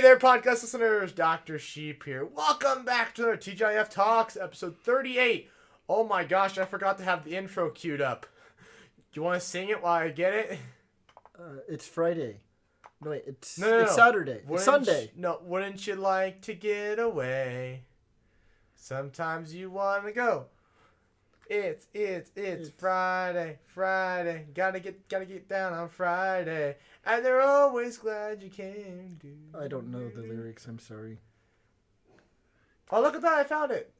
there, podcast listeners. Dr. Sheep here. Welcome back to our TGIF Talks, episode 38. Oh my gosh, I forgot to have the intro queued up. Do you want to sing it while I get it? It's Friday. No, wait, it's Saturday. Saturday. It's Sunday. Wouldn't you like to get away? Sometimes you want to go. It's Friday. Gotta get down on Friday. And they're always glad you came. I don't know the lyrics. I'm sorry. Oh, look at that. I found it.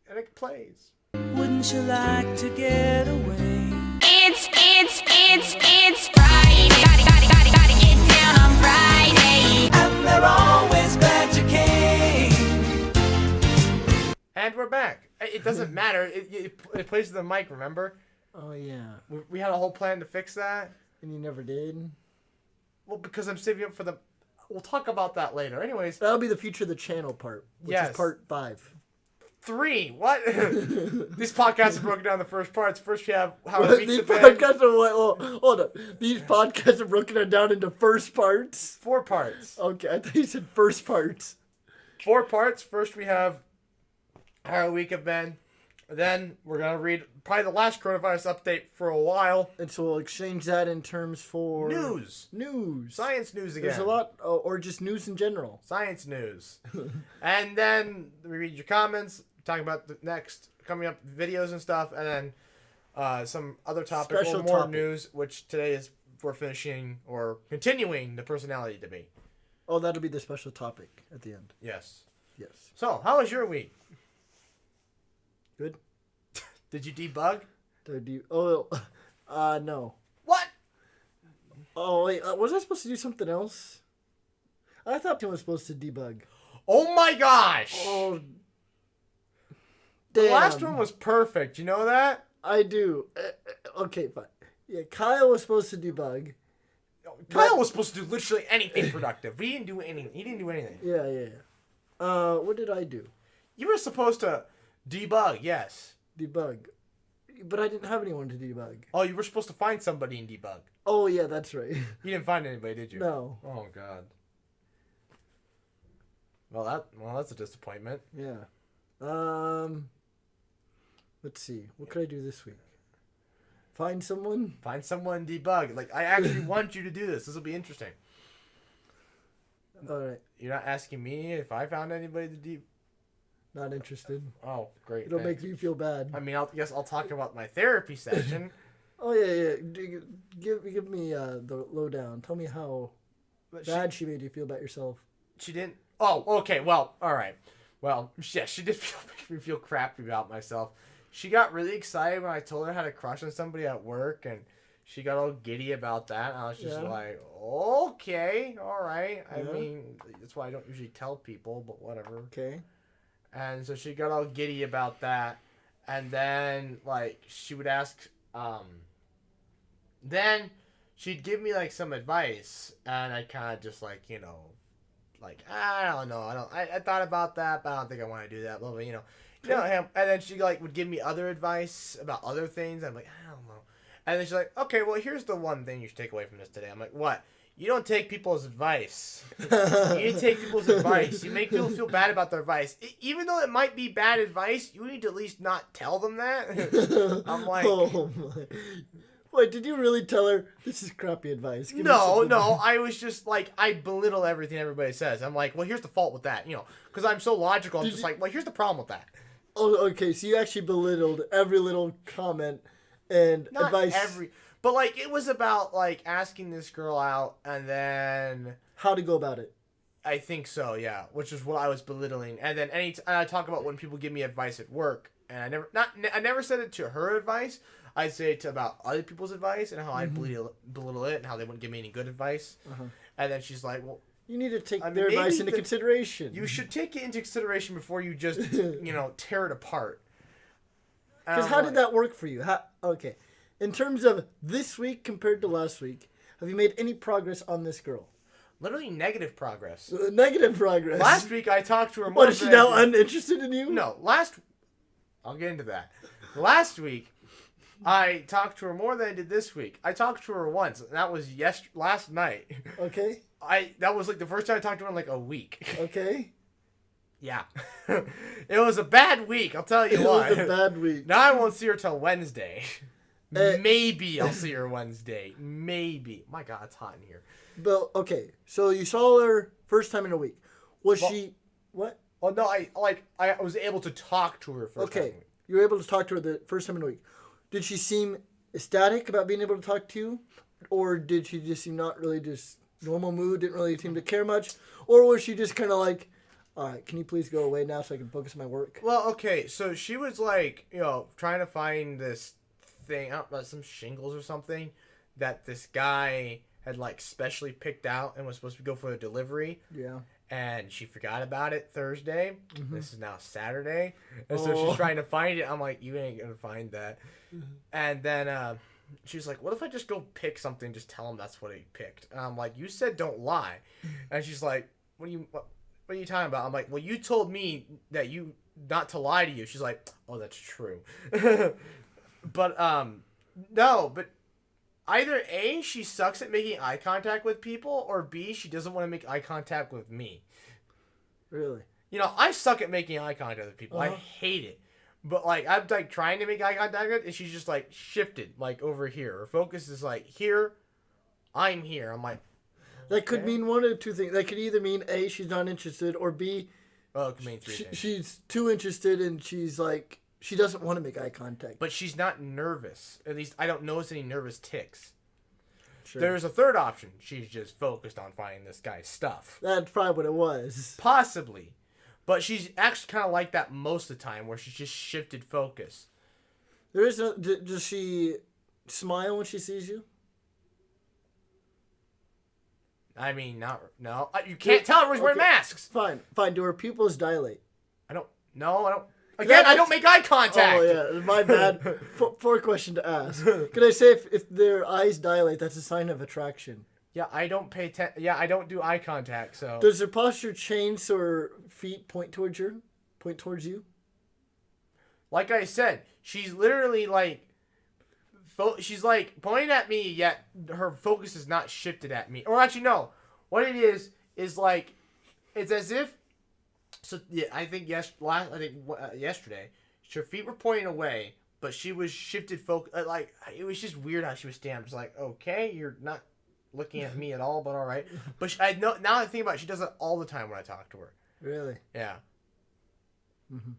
And it plays. Wouldn't you like to get away? It's Friday. Gotta get down on Friday. And they're always glad you came. And we're back. It doesn't matter. It plays to the mic, remember? Oh, yeah. We had a whole plan to fix that. And you never did? Well, because I'm saving up for the... We'll talk about that later. Anyways. That'll be the future of the channel part, which is part 5. 3. What? These podcasts are broken down the first parts. First we have how our weeks These have been. podcasts are hold up. These podcasts are broken down into first parts. 4 parts. Okay, I thought you said first parts. 4 parts. First we have how our week have been. Then we're gonna read probably the last coronavirus update for a while. And so we'll exchange that in terms for News. Science news again. There's a lot, or just news in general. Science news. And then we read your comments, talk about the next coming up videos and stuff, and then some other topic, Special more topic. news, which today is we're finishing or continuing the personality debate. Oh, that'll be the special topic at the end. Yes. Yes. So, how was your week? Good. Did you debug? No. What? Oh, wait, was I supposed to do something else? I thought I was supposed to debug. Oh my gosh! Oh, the damn. last one was perfect. You know that? I do. Okay, fine. Yeah, Kyle was supposed to debug. Kyle was supposed to do literally anything productive. He didn't do anything. Yeah. What did I do? You were supposed to debug, yes. Debug. But I didn't have anyone to debug. Oh, you were supposed to find somebody and debug. Oh, yeah, that's right. You didn't find anybody, did you? No. Oh God. Well, that's a disappointment. Yeah. Let's see. What could I do this week? Find someone? Find someone, debug. Like, I actually want you to do this. This will be interesting. All right. You're not asking me if I found anybody to debug? Not interested. Oh, great. It'll thanks. make me feel bad. I mean, I'll talk about my therapy session. Oh, yeah. Give me the lowdown. Tell me how bad she made you feel about yourself. She didn't... Oh, okay. Well, all right. Well, yeah, she did make me feel crappy about myself. She got really excited when I told her I had a crush on somebody at work, and she got all giddy about that. And I was just like, okay, all right. I mean, that's why I don't usually tell people, but whatever. Okay. And so she got all giddy about that. And then, like, she would ask, then she'd give me, like, some advice. And I kind of just, like, you know, like, I don't know. I thought about that, but I don't think I want to do that. Blah, blah, you know. And then she, like, would give me other advice about other things. I'm like, I don't know. And then she's like, okay, well, here's the one thing you should take away from this today. I'm like, what? You don't take people's advice. You take people's advice. You make people feel bad about their advice. Even though it might be bad advice, you need to at least not tell them that. I'm like... Oh, my. Wait, did you really tell her, this is crappy advice? No. I was just like, I belittle everything everybody says. I'm like, well, here's the fault with that. You know, because I'm so logical. I'm just like, well, here's the problem with that. Oh, okay. So you actually belittled every little comment and Not advice. But, like, it was about, like, asking this girl out, and then... How to go about it. I think so, yeah. Which is what I was belittling. And then I talk about when people give me advice at work, and I never said it to her advice. I'd say it about other people's advice, and how I'd belittle it, and how they wouldn't give me any good advice. Uh-huh. And then she's like, well... You need to take their advice into consideration. You should take it into consideration before you just, tear it apart. Because how did that work for you? Okay. In terms of this week compared to last week, have you made any progress on this girl? Literally negative progress. Negative progress. Last week I talked to her more. What, is she now uninterested in you? No, I'll get into that. Last week I talked to her more than I did this week. I talked to her once, and that was last night. Okay. That was like the first time I talked to her in like a week. Okay. Yeah. It was a bad week, I'll tell you why. It was a bad week. Now I won't see her till Wednesday. Uh, Maybe I'll see her Wednesday. Maybe. My God, it's hot in here. But okay, so you saw her first time in a week. Was she what? Oh no, I was able to talk to her first time. Okay, you were able to talk to her the first time in a week. Did she seem ecstatic about being able to talk to you, or did she just seem not really just normal mood? Didn't really seem to care much, or was she just kind of like, all right, can you please go away now so I can focus on my work? Well, okay, so she was like, trying to find this thing, I don't know, some shingles or something that this guy had like specially picked out and was supposed to go for a delivery. Yeah. And she forgot about it Thursday. Mm-hmm. This is now Saturday. And so she's trying to find it. I'm like, you ain't gonna find that. Mm-hmm. And then she's like, what if I just go pick something, just tell him that's what he picked? And I'm like, you said don't lie. And she's like, what are you talking about? I'm like, well, you told me that you not to lie to you. She's like, oh, that's true. But no, but either A, she sucks at making eye contact with people, or B, she doesn't want to make eye contact with me. Really? I suck at making eye contact with people. I hate it. But like I'm like trying to make eye contact with, and she's just like shifted like over here. Her focus is like here, I'm here. I'm like, that could mean one of two things. That could either mean A, she's not interested, or B, it could mean three things. She's too interested and she's like, she doesn't want to make eye contact. But she's not nervous. At least I don't notice any nervous tics. Sure. There's a third option. She's just focused on finding this guy's stuff. That's probably what it was. Possibly. But she's actually kind of like that most of the time, where she's just shifted focus. Does she smile when she sees you? I mean, no. You can't tell everyone's wearing masks. Fine. Do her pupils dilate? I don't. Again, I don't make eye contact. Oh, yeah. My bad. Poor question to ask. Can I say if their eyes dilate, that's a sign of attraction? Yeah, I don't pay attention. Yeah, I don't do eye contact, so... Does her posture change so her feet point towards you? Like I said, she's literally like... she's like pointing at me, yet her focus is not shifted at me. Or actually, no. What it is like... It's as if... So, yeah, I think yesterday, her feet were pointing away, but she was shifted focus. Like, it was just weird how she was standing. Just like, okay, you're not looking at me at all, but all right. But now I think about it, she does it all the time when I talk to her. Really? Yeah. Mm-hmm.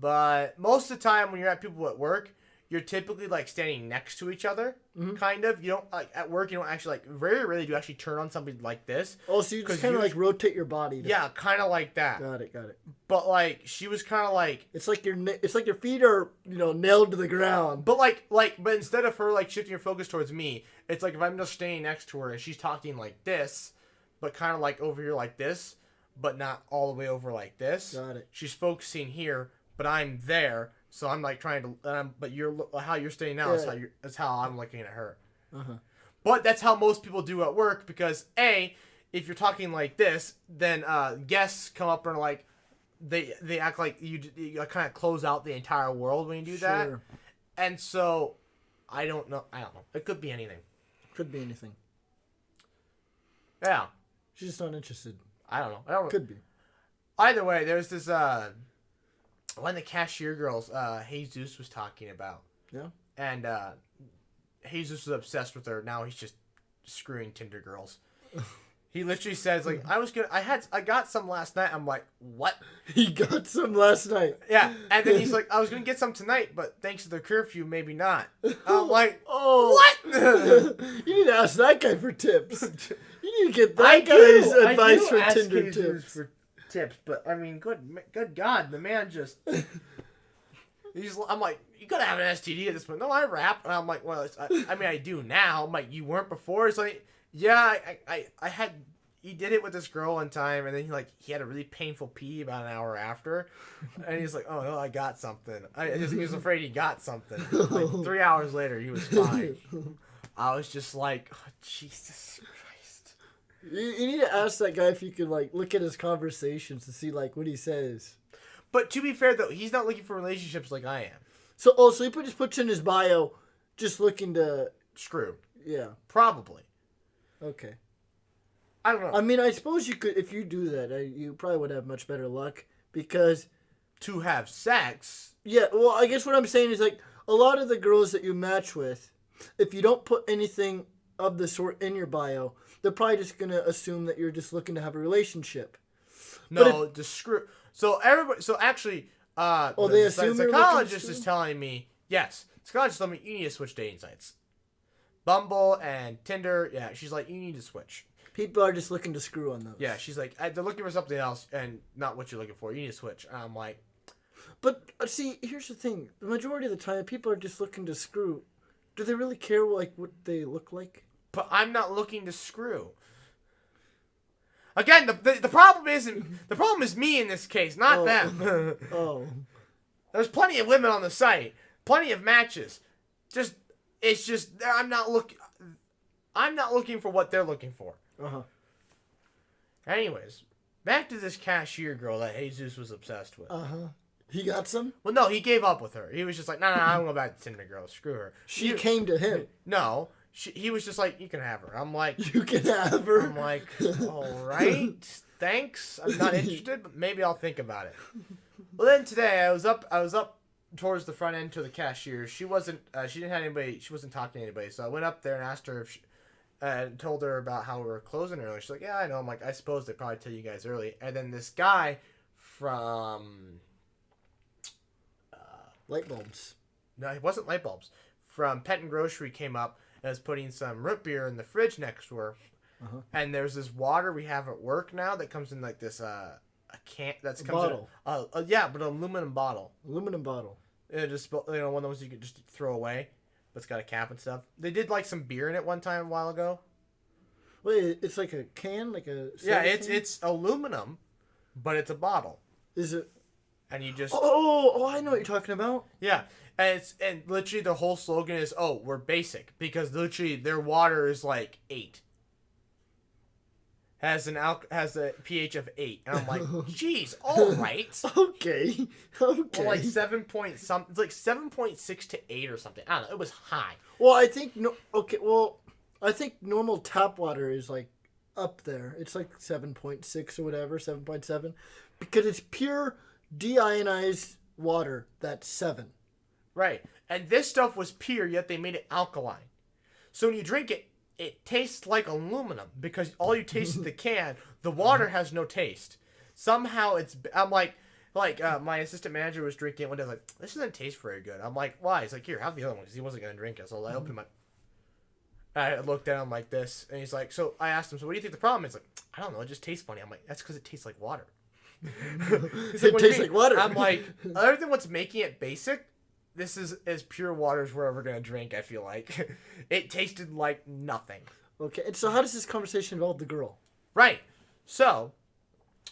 But most of the time when you're at people at work, you're typically like standing next to each other, kind of. You don't like at work. You don't actually like very rarely do you actually turn on somebody like this. Oh, so you just kind of like rotate your body. Yeah, kind of like that. Got it. But like she was kind of like it's like your feet are nailed to the ground. But but instead of her like shifting her focus towards me, it's like if I'm just standing next to her and she's talking like this, but kind of like over here like this, but not all the way over like this. Got it. She's focusing here, but I'm there. So I'm like trying to, but how you're staying now is how I'm looking at her. Uh-huh. But that's how most people do at work because if you're talking like this, then guests come up and like they act like you kind of close out the entire world when you do that. And so I don't know. It could be anything. Yeah. She's just not interested. I don't know. Could be. Either way, there's this one of the cashier girls, Jesus was talking about. Yeah. And Jesus was obsessed with her. Now he's just screwing Tinder girls. He literally says like, I got some last night. I'm like, what? He got some last night. Yeah. And then he's like, I was gonna get some tonight, but thanks to the curfew, maybe not. I'm like, oh, what? You need to ask that guy for tips. You need to get that guy's advice for Tinder tips. But I mean, good God, the man just. I'm like, you gotta have an STD at this point. No, I rap, and I'm like, well, I mean, I do now. I'm like, you weren't before. It's like, yeah, I had. He did it with this girl one time, and then he had a really painful pee about an hour after, and he's like, oh no, I got something. He was afraid he got something. Like 3 hours later, he was fine. I was just like, oh, Jesus Christ. You need to ask that guy if you can like look at his conversations to see like what he says. But to be fair though, he's not looking for relationships like I am. So he just puts in his bio, just looking to. Screw. Yeah. Probably. Okay. I don't know. I mean, I suppose you could, if you do that, you probably would have much better luck because. To have sex. Yeah, well, I guess what I'm saying is like a lot of the girls that you match with, if you don't put anything of the sort in your bio, they're probably just gonna assume that you're just looking to have a relationship. No, just screw. So everybody. So actually, they assume you're looking to psychologist screw? is telling me yes. Psychologist told me you need to switch dating sites. Bumble and Tinder. Yeah, she's like you need to switch. People are just looking to screw on those. Yeah, she's like they're looking for something else and not what you're looking for. You need to switch. And I'm like, But see, here's the thing: the majority of the time, people are just looking to screw. Do they really care like what they look like? but I'm not looking to screw. Again, the problem isn't the problem is me in this case, not them. Oh, There's plenty of women on the site, plenty of matches. It's just I'm not looking for what they're looking for. Anyways, back to this cashier girl that Jesus was obsessed with. He got some. Well, no, he gave up with her. He was just like, no, I'm going back to Tinder girl. Screw her. She came to him. No, he was just like, you can have her. I'm like, You can have her. I'm like, all right, thanks. I'm not interested, but maybe I'll think about it. Well, then today I was up towards the front end to the cashier. She wasn't talking to anybody. So I went up there and asked her if she, and told her about how we were closing early. She's like, yeah, I know. I'm like, I suppose they probably tell you guys early. And then this guy from Light bulbs. no, it wasn't light bulbs. From Pet and Grocery came up and was putting some root beer in the fridge next to her. And there's this water we have at work now that comes in like this a can that's comes bottle. in yeah, but an aluminum bottle. Aluminum bottle. And just one of those you could just throw away, but it's got a cap and stuff. They did like some beer in it one time a while ago. Wait, it's like a can, like a. Yeah, soda it's can? it's aluminum, but it's a bottle, Is it? and you just Oh, I know what you're talking about. yeah. And literally the whole slogan is, oh, we're basic, because literally their water is like 8. Has a pH of 8. And I'm like, geez, all right. Okay. Well, like 7 point something. It's like 7.6 to 8 or something. I don't know. It was high. Well, I think no. Okay, well, I think normal tap water is like up there. It's like 7.6 or whatever, 7.7, because it's pure deionized water. That's 7. Right. And this stuff was pure, yet they made it alkaline. So when you drink it, it tastes like aluminum, because all you taste is the can. The water has no taste. Somehow I'm like my assistant manager was drinking it one day. I was like, this doesn't taste very good. I'm like, why? He's like, here, have the other one, because he wasn't going to drink it. So I opened my... I looked at him like this, and he's like, so I asked him, so what do you think the problem is? He's like, I don't know, it just tastes funny. I'm like, that's because it tastes like water. He's like, It tastes like water. I'm like, other than what's making it basic, this is as pure water as we're ever going to drink, I feel like. It tasted like nothing. Okay, and so how does this conversation involve the girl? Right. So,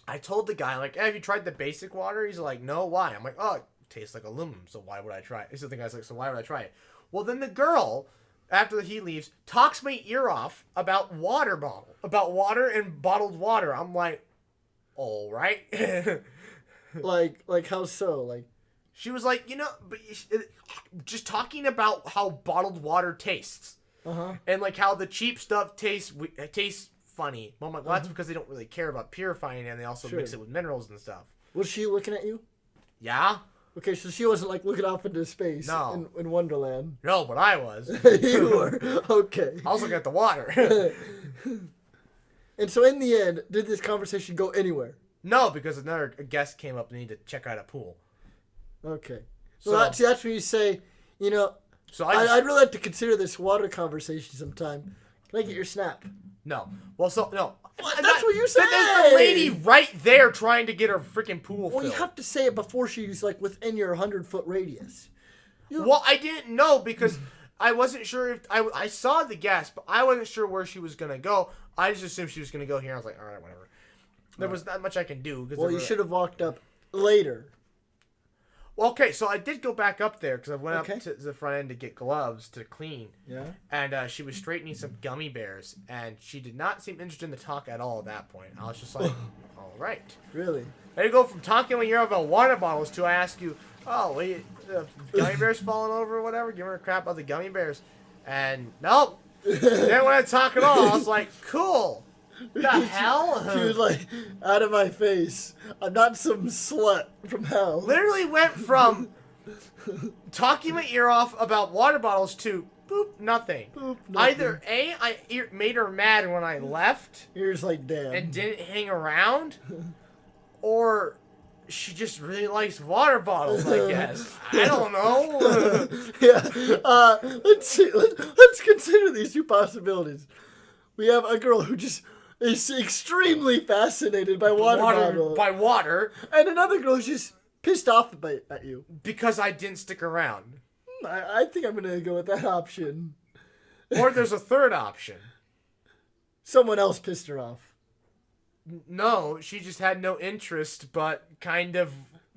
I told the guy, like, hey, have you tried the basic water? He's like, no, why? I'm like, oh, it tastes like aluminum, so why would I try it? So the guy's like, so why would I try it? Well, then the girl, after he leaves, talks my ear off about water and bottled water. I'm like, all right. Like how so? Like, She was like, but just talking about how bottled water tastes. And like how the cheap stuff tastes funny. Well, I'm like, well, that's because they don't really care about purifying it, and they also mix it with minerals and stuff. was she looking at you? Yeah? Okay, so she wasn't like looking off into space in Wonderland. No, but I was. You were. Okay. I was looking at the water. And so in the end, did this conversation go anywhere? No, because another guest came up and needed to check out a pool. Okay. So That's when you say, so I'd really like to consider this water conversation sometime. Can I get your snap? No. Well, no. That's what you said. There's the lady right there trying to get her freaking pool filled. Well, you have to say it before she's like within your 100-foot radius. Well, I didn't know because I wasn't sure if I saw the guest, but I wasn't sure where she was gonna go. I just assumed she was gonna go here. I was like, all right, whatever. There was not much I can do. Well, you should have walked up later. Well, okay, so I did go back up there because I went up to the front end to get gloves to clean. Yeah. And she was straightening some gummy bears, and she did not seem interested in the talk at all at that point. I was just like, all right. Really? There you go from talking when you're about water bottles to I ask you, oh, wait, the gummy bears falling over or whatever, giving her crap about the gummy bears. And nope, didn't want to talk at all. I was like, cool. The hell? She was like, out of my face. I'm not some slut from hell. Literally went from talking my ear off about water bottles to boop, nothing. Boop, nothing. Either A, I made her mad when I left You're just like, damn. and didn't hang around, or she just really likes water bottles, I guess. I don't know. Yeah. Let's see. Let's consider these two possibilities. We have a girl who just is extremely fascinated by water bottles. By water. And another girl who's just pissed off at you. Because I didn't stick around. I think I'm going to go with that option. Or there's a third option. Someone else pissed her off. No, she just had no interest, but kind of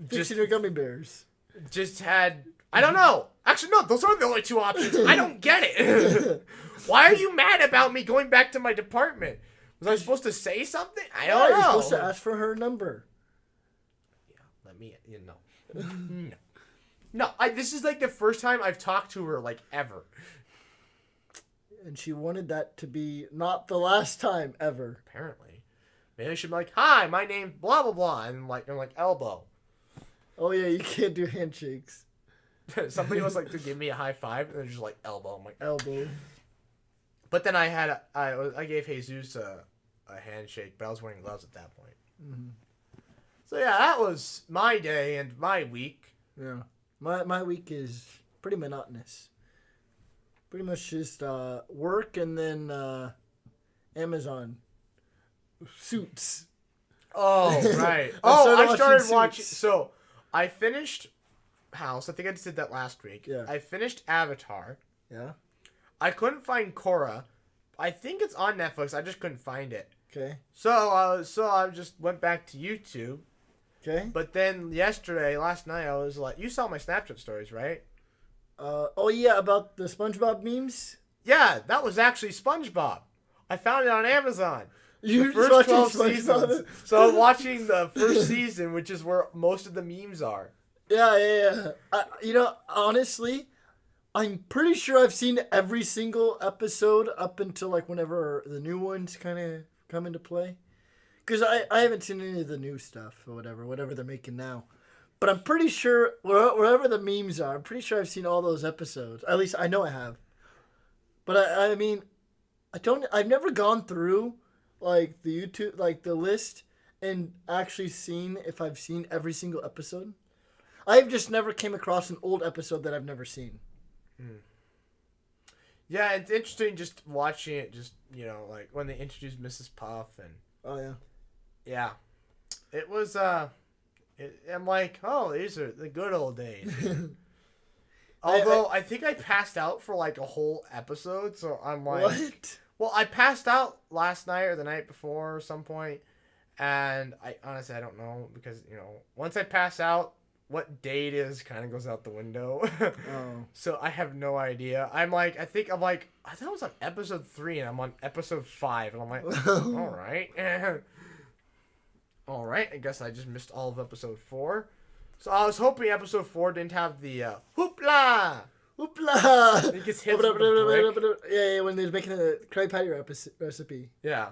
Fixing her gummy bears. just had... I don't know. Actually, no, those are the only two options. I don't get it. Why are you mad about me going back to my department? Was I supposed to say something? I don't know. You're supposed to ask for her number. Yeah, let me... No. No, this is like the first time I've talked to her, like, ever. And she wanted that to be not the last time ever. Apparently. Maybe I should be like, hi, my name's blah, blah, blah. And I'm like, elbow. Oh, yeah, you can't do handshakes. Somebody was like to give me a high five, and they're just like, elbow. I'm like, Elbow. but then I gave Jesus a handshake, but I was wearing gloves at that point. Mm-hmm. So yeah, that was my day and my week. Yeah. My week is pretty monotonous. Pretty much just work and then Amazon. Suits. Oh, right. I I started started watching. watching Suits. So I finished House. I think I just did that last week. Yeah. I finished Avatar. Yeah. I couldn't find Korra. I think it's on Netflix. I just couldn't find it. Okay. So I just went back to YouTube. Okay. But then last night, I was like, you saw my Snapchat stories, right? Oh yeah, about the SpongeBob memes. Yeah, that was actually SpongeBob. I found it on Amazon. You're The just first watching 12 SpongeBob. seasons. So I'm watching the first season, which is where most of the memes are. Yeah. Honestly, I'm pretty sure I've seen every single episode up until like whenever the new ones kind of come into play. Because I haven't seen any of the new stuff or whatever they're making now. But I'm pretty sure wherever the memes are, I'm pretty sure I've seen all those episodes. At least I know I have. But I mean, I've never gone through like the YouTube, like the list and actually seen if I've seen every single episode. I've just never came across an old episode that I've never seen. Yeah, it's interesting just watching it, just, like when they introduced Mrs. Puff and... Oh, yeah. Yeah. It was, I'm like, oh, these are the good old days. Although, I think I passed out for like a whole episode, so I'm like... What? Well, I passed out last night or the night before or some point, and I honestly, I don't know, because, once I pass out, what day it is kind of goes out the window. Oh. So I have no idea. I thought I was on episode 3 and I'm on episode 5, and I'm like, all right. All right, I guess I just missed all of episode 4. So I was hoping episode 4 didn't have the hoopla. Hoopla! He gets hit with a brick. Yeah, when they're making a Krabby Patty recipe. Yeah.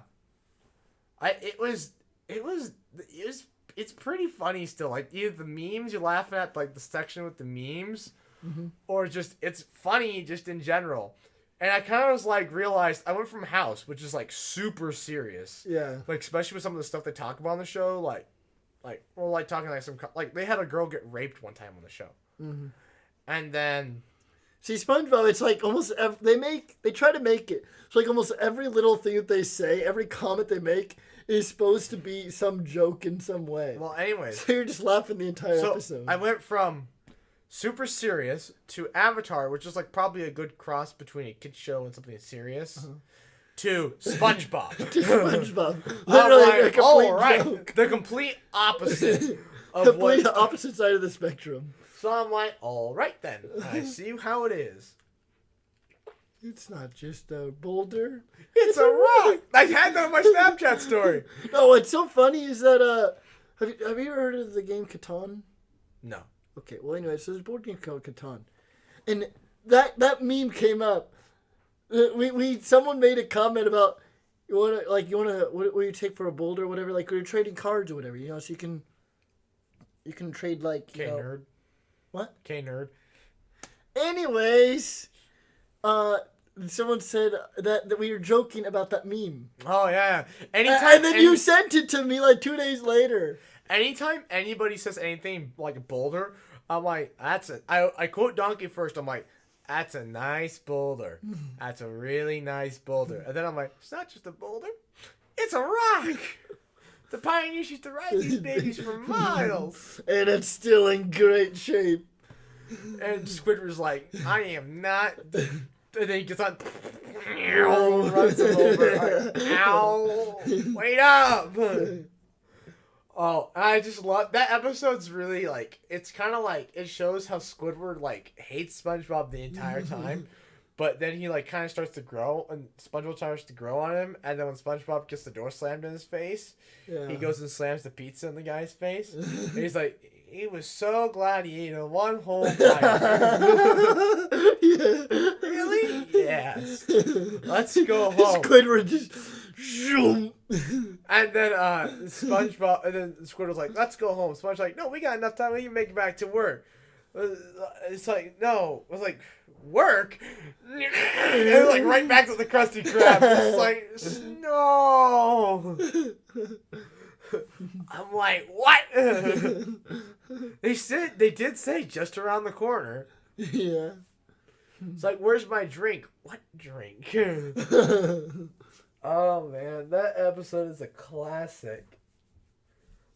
It's pretty funny still. Like, either the memes you're laughing at, like the section with the memes, or just it's funny just in general. And I kind of was like realized I went from House, which is like super serious. Yeah. Like, especially with some of the stuff they talk about on the show, like we're like talking like like they had a girl get raped one time on the show, and then. See, SpongeBob, it's like almost they try to make it. It's like almost every little thing that they say, every comment they make is supposed to be some joke in some way. Well, anyways. So you're just laughing the entire episode. I went from super serious to Avatar, which is like probably a good cross between a kid show and something serious, to SpongeBob. To SpongeBob. Literally a complete joke. The complete opposite of Complete opposite side of the spectrum. So I'm like, all right then. I see how it is. It's not just a boulder. It's a rock. I had that on my Snapchat story. No, what's so funny is that have you ever heard of the game Catan? No. Okay, well, anyway, so there's a board game called Catan. And that meme came up. Someone made a comment about, what do you take for a boulder or whatever? Like, we're trading cards or whatever, so you can trade, like, Nerd. What? Nerd. Anyways, someone said that we were joking about that meme. Oh, yeah. Anytime, and then you sent it to me like 2 days later. Anytime anybody says anything like a boulder, I'm like, I quote Donkey first. I'm like, that's a nice boulder. That's a really nice boulder. And then I'm like, it's not just a boulder. It's a rock. The pioneers used to ride these babies for miles. And it's still in great shape. And Squidward's like, I am not. And then he gets on. Runs him over. Like, ow. Wait up. Oh, I just love that episode's really like, it's kind of like, it shows how Squidward like hates SpongeBob the entire time, but then he like kind of starts to grow, and SpongeBob starts to grow on him, and then when SpongeBob gets the door slammed in his face, he goes and slams the pizza in the guy's face, and he's like, he was so glad he ate a one whole bite. Really? Yes. Let's go home. Squidward just zoom. And then SpongeBob, and then Squidward's like, let's go home. SpongeBob's like, no, we got enough time. We can make it back to work. It's like, no. It's like, work? And like right back to the Krusty Krab. It's like, no. I'm like, what? They did say just around the corner. Yeah. It's like, where's my drink? What drink? Oh, man. That episode is a classic.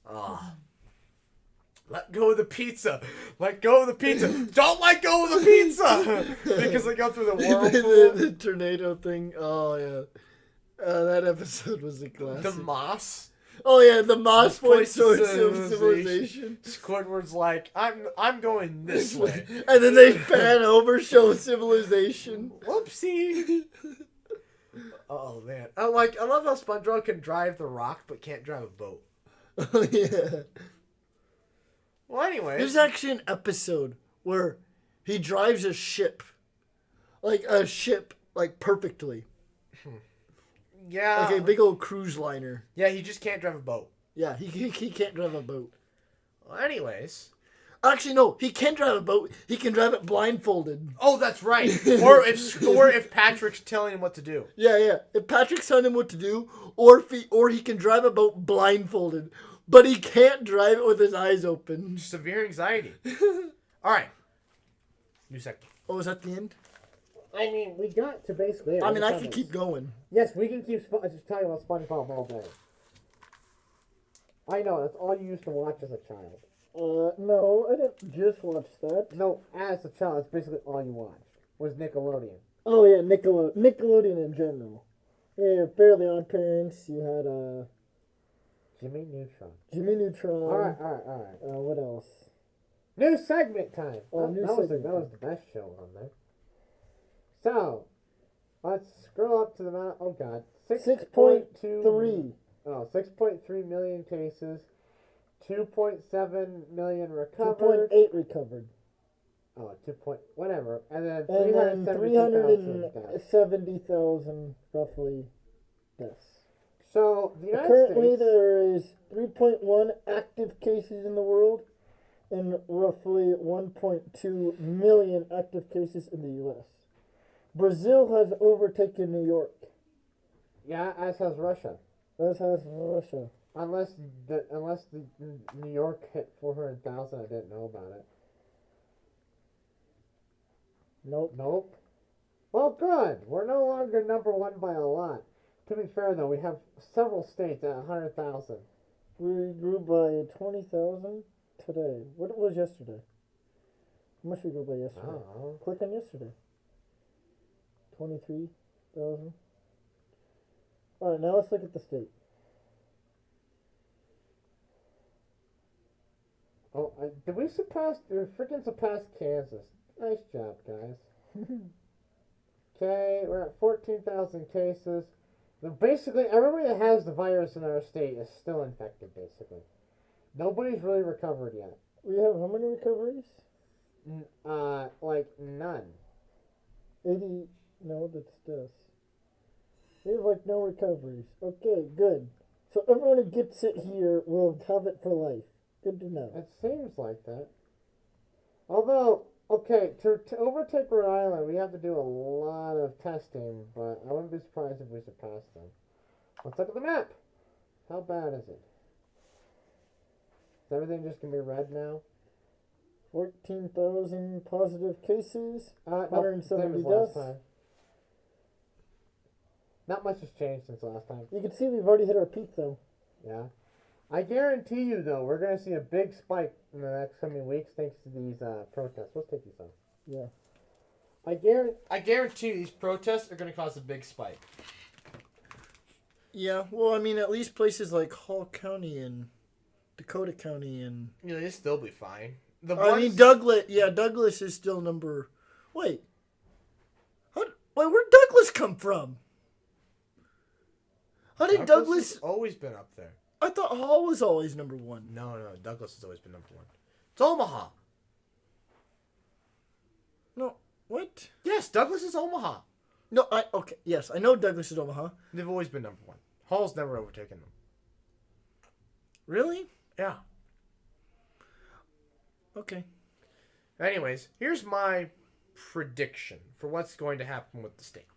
Oh. Let go of the pizza. Let go of the pizza. Don't let go of the pizza. Because they go through the whirlpool. the tornado thing. Oh, yeah. That episode was a classic. The moss. Oh, yeah. The moss point source of civilization. Squidward's like, I'm going this way. And then they pan over, show civilization. Whoopsie. Oh, man. I love how SpongeBob can drive the rock, but can't drive a boat. Oh, yeah. Well, anyway. There's actually an episode where he drives a ship. Like, perfectly. Yeah. Like a big old cruise liner. Yeah, he just can't drive a boat. Yeah, he can't drive a boat. Well, anyways. Actually, no, he can drive a boat. He can drive it blindfolded. Oh, that's right. or if Patrick's telling him what to do. Yeah. If Patrick's telling him what to do, or he can drive a boat blindfolded, but he can't drive it with his eyes open. Severe anxiety. All right. New segment. Oh, is that the end? I mean, we got to basically. I mean, I could keep going. Yes, we can keep talking about SpongeBob all day. I know, that's all you used to watch as a child. No, I didn't just watch that. No, as a child, that's basically all you watched. Was Nickelodeon. Oh, yeah, Nickelodeon in general. Yeah, Fairly Odd Parents, you had, Jimmy Neutron. Alright. What else? New segment time. Oh, that was the best show on there. So, let's scroll up to the amount. Oh God, 6.3. Oh, 6.3 million cases, 2.7 million recovered. 2.8 recovered. Oh, 2 point whatever, and then 370,000 roughly deaths. So the United Currently, States. there is 3.1 active cases in the world, and roughly 1.2 million active cases in the U.S. Brazil has overtaken New York. Yeah, as has Russia. Unless the New York hit 400,000, I didn't know about it. Nope. Well, good. We're no longer number one by a lot. To be fair, though, we have several states at 100,000. We grew by 20,000 today. What was yesterday? How much we grew by yesterday? I don't know. Click on yesterday. 23,000. Alright, now let's look at the state. Oh, did we freaking surpass Kansas? Nice job, guys. Okay, we're at 14,000 cases. Basically, everybody that has the virus in our state is still infected, basically. Nobody's really recovered yet. We have how many recoveries? Like none. 80. No, that's this. We have like no recoveries. Okay, good. So everyone who gets it here will have it for life. Good to know. It seems like that. Although, okay, to overtake Rhode Island, we have to do a lot of testing, but I wouldn't be surprised if we surpass them. Let's look at the map. How bad is it? Is everything just going to be red now? 14,000 positive cases, No, 170 same as last deaths. time. Not much has changed since last time. You can see we've already hit our peak though. Yeah. I guarantee you, though, we're going to see a big spike in the next coming weeks thanks to these protests. Let's take these off. Yeah. I guarantee these protests are going to cause a big spike. Yeah, well, I mean, at least places like Hall County and Dakota County and... You know, they'll still be fine. I mean, Douglas... Yeah, Douglas is still number... Wait. Where'd Douglas come from? How did Douglas... has always been up there. I thought Hall was always number one. No, Douglas has always been number one. It's Omaha. No, what? Yes, Douglas is Omaha. No, okay, yes, I know Douglas is Omaha. They've always been number one. Hall's never overtaken them. Really? Yeah. Okay. Anyways, here's my prediction for what's going to happen with the state.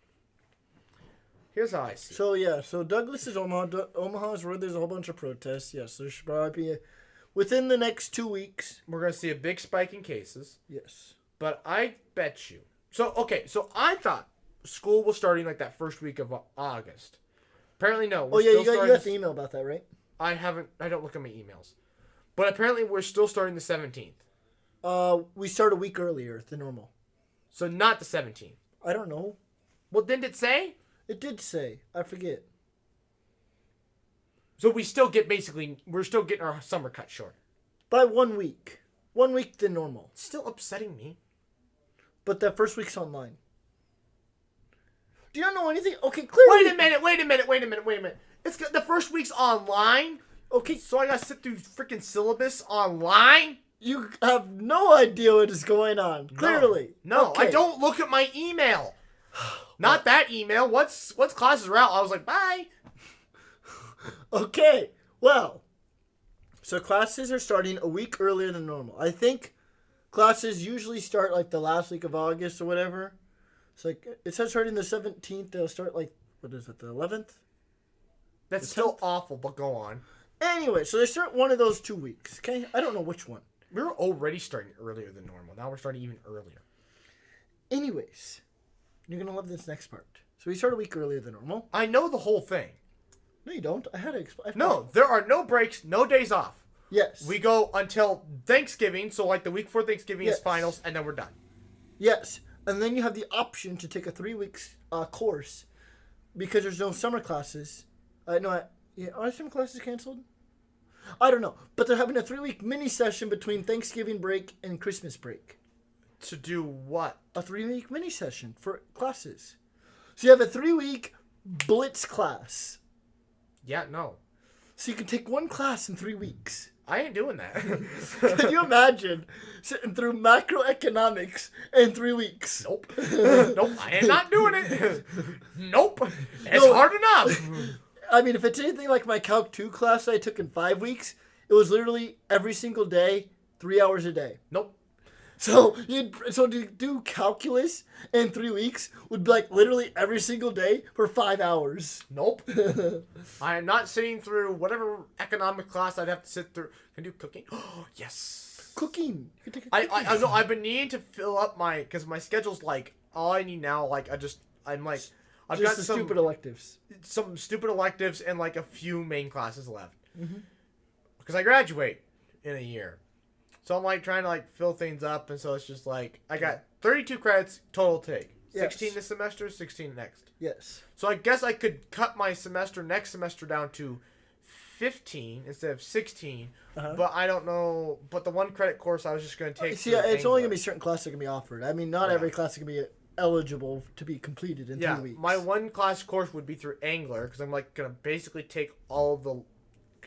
Here's how I see it. So, yeah, so Douglas is Omaha. Omaha is where there's a whole bunch of protests. Yes, there should probably be within the next 2 weeks. We're going to see a big spike in cases. Yes. But I bet you. So I thought school was starting like that first week of August. Apparently, no. You got the email about that, right? I don't look at my emails. But apparently, we're still starting the 17th. We start a week earlier than normal. So not the 17th. I don't know. Well, didn't it say? It did say. I forget. So we're still getting our summer cut short. By 1 week. 1 week than normal. It's still upsetting me. But that first week's online. Do you not know anything? Okay, clearly. Wait a minute. The first week's online? Okay. So I gotta sit through freaking syllabus online? You have no idea what is going on. Clearly. No, okay. I don't look at my email. Not that email. What's classes are out? I was like, bye. Okay. Well. So classes are starting a week earlier than normal. I think classes usually start like the last week of August or whatever. It's like it says starting the 17th. They'll start like what is it, the 11th? That's still awful, but go on. Anyway, so they start one of those 2 weeks. Okay, I don't know which one. We were already starting earlier than normal. Now we're starting even earlier. Anyways, you're gonna love this next part. So we start a week earlier than normal. I know the whole thing. No, you don't. I had to explain. No, there are no breaks, no days off. Yes. We go until Thanksgiving, so like the week before Thanksgiving Yes. is finals, and then we're done. Yes, and then you have the option to take a 3 weeks course because there's no summer classes. Are summer classes canceled? I don't know, but they're having a 3-week mini session between Thanksgiving break and Christmas break. To do what? A 3-week mini session for classes. So you have a 3-week blitz class. Yeah, no. So you can take one class in 3 weeks. I ain't doing that. Can you imagine sitting through macroeconomics in 3 weeks? Nope. Nope, I am not doing it. Nope. It's hard enough. I mean, if it's anything like my Calc 2 class I took in 5 weeks, it was literally every single day, 3 hours a day. Nope. So to do calculus in 3 weeks would be like literally every single day for 5 hours. Nope. I am not sitting through whatever economic class I'd have to sit through. Can I do cooking? Oh, yes. Cooking. You can take a I cooking know. I've been needing to fill up because my schedule's like all I need now. Like I've Just got the some stupid electives. some stupid electives and like a few main classes left. Because I graduate in a year. So I'm like trying to like fill things up, and so it's just like I got 32 credits total take. Yes. 16 this semester, 16 next. Yes. So I guess I could cut my next semester down to 15 instead of 16. But I don't know. But the 1 credit course I was just going to take. See, it's only going to be certain classes that can be offered. I mean, not every class can be eligible to be completed in 3 weeks. My 1 class course would be through Angler because I'm like going to basically take all of the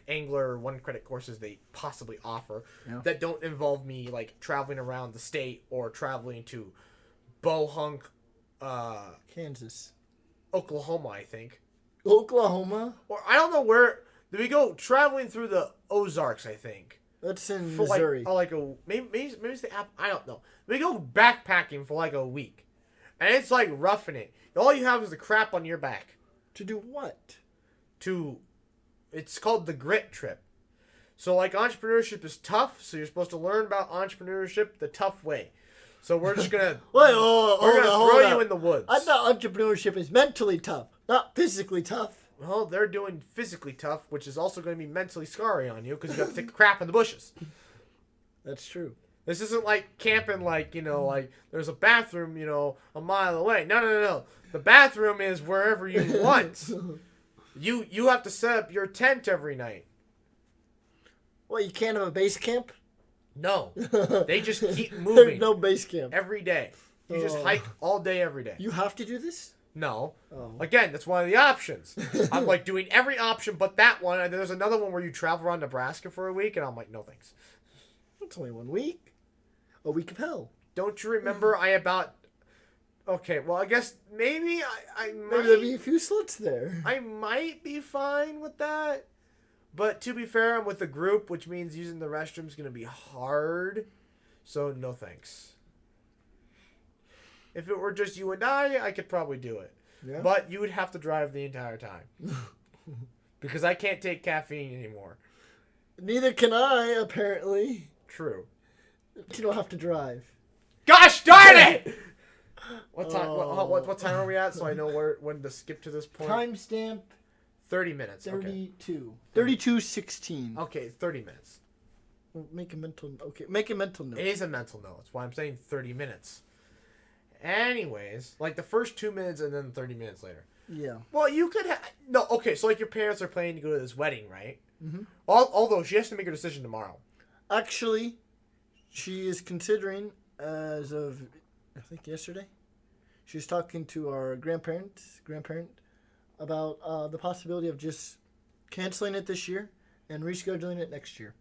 Angler 1 credit courses they possibly offer Yeah. that don't involve me like traveling around the state or traveling to Bohunk, Kansas. Oklahoma, I think. Oklahoma? Or I don't know where. Did we go traveling through the Ozarks, I think. That's in For Missouri. like maybe it's the app. I don't know. We go backpacking for like a week, and it's like roughing it. All you have is the crap on your back. To do what? It's called the grit trip. So like entrepreneurship is tough, so you're supposed to learn about entrepreneurship the tough way. So we're just gonna Wait, we're gonna throw you in the woods. I thought entrepreneurship is mentally tough, not physically tough. Well, they're doing physically tough, which is also going to be mentally scarring on you because you have to take a crap in the bushes. That's true. This isn't like camping, like, like there's a bathroom, a mile away. No. The bathroom is wherever you want. You have to set up your tent every night. What, you can't have a base camp? No. They just keep There's moving no base camp. every day. You just hike all day, every day. You have to do this? No. Oh. Again, that's one of the options. I'm like doing every option but that one, and then there's another one where you travel around Nebraska for a week, and I'm like, no thanks. It's only 1 week. A week of hell. Don't you remember Okay, well, I guess maybe I Maybe there'll be might... a few sluts there. I might be fine with that. But to be fair, I'm with a group, which means using the restroom's going to be hard. So, no thanks. If it were just you and I could probably do it. Yeah. But you would have to drive the entire time. Because I can't take caffeine anymore. Neither can I, apparently. True. You don't have to drive. Gosh darn it! What time? What time are we at? So I know when to skip to this point. Timestamp 30 minutes. 32. 32:16. Okay, 30 minutes. Make a mental note. It is a mental note. That's why I'm saying 30 minutes. Anyways, like the first 2 minutes and then 30 minutes later. Yeah. Well, you could have... No, okay, so like your parents are planning to go to this wedding, right? Mm-hmm. Although she has to make her decision tomorrow. Actually, she is considering, as of, I think yesterday, she was talking to our grandparent, about the possibility of just canceling it this year and rescheduling it next year.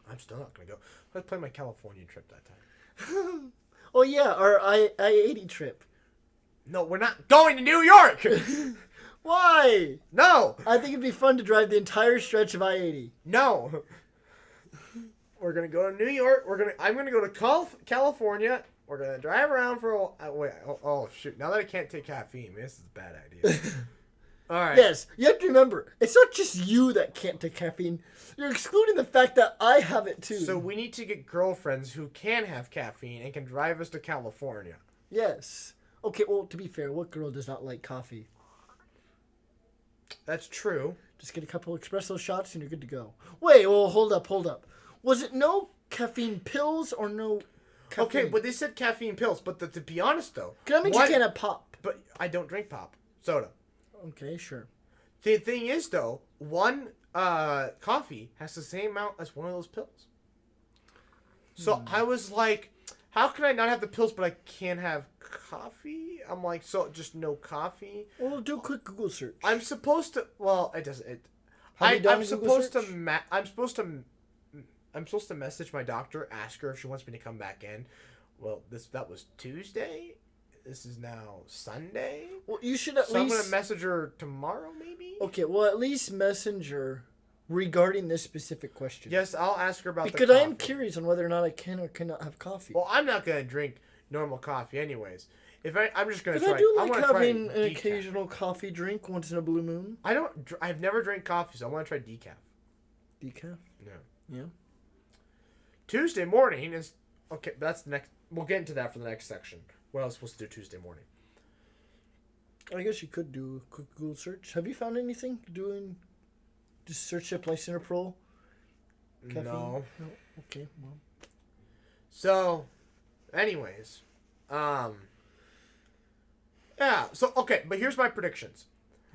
I'm still not going to go. Let's plan my California trip that time. Oh, yeah, our I-80 trip. No, we're not going to New York! Why? No! I think it'd be fun to drive the entire stretch of I-80. No! We're going to go to New York. I'm going to go to California. We're going to drive around for a while. Oh, shoot. Now that I can't take caffeine, this is a bad idea. All right. Yes, you have to remember, it's not just you that can't take caffeine. You're excluding the fact that I have it too. So we need to get girlfriends who can have caffeine and can drive us to California. Yes. Okay, well, to be fair, what girl does not like coffee? That's true. Just get a couple espresso shots and you're good to go. Wait, well, hold up. Was it no caffeine pills or no caffeine? Okay, but they said caffeine pills. But to be honest, though... That means you can't have pop. But I don't drink pop. Soda. Okay, sure. The thing is, though, one coffee has the same amount as one of those pills. So I was like, how can I not have the pills, but I can't have coffee? I'm like, so just no coffee? Well, do a quick Google search. I'm supposed to... Well, it doesn't... I'm supposed to message my doctor, ask her if she wants me to come back in. Well, that was Tuesday. This is now Sunday. Well, you should at least... I'm going to message her tomorrow, maybe? Okay, well, at least messenger regarding this specific question. Yes, I'll ask her about because the I coffee. am curious on whether or not I can or cannot have coffee. Well, I'm not going to drink normal coffee anyways. I'm just going to Because try... I do like wanna having try an decaf. occasional coffee drink once in a blue moon. I've never drank coffee, so I want to try decaf. Decaf? Yeah. Yeah. Tuesday morning is... Okay, that's the next... We'll get into that for the next section. What else supposed to do Tuesday morning? I guess you could do a quick Google search. Have you found anything doing... Just search up Lisinopril? Caffeine? No. Okay, well... So, anyways... Yeah, so, okay, but here's my predictions.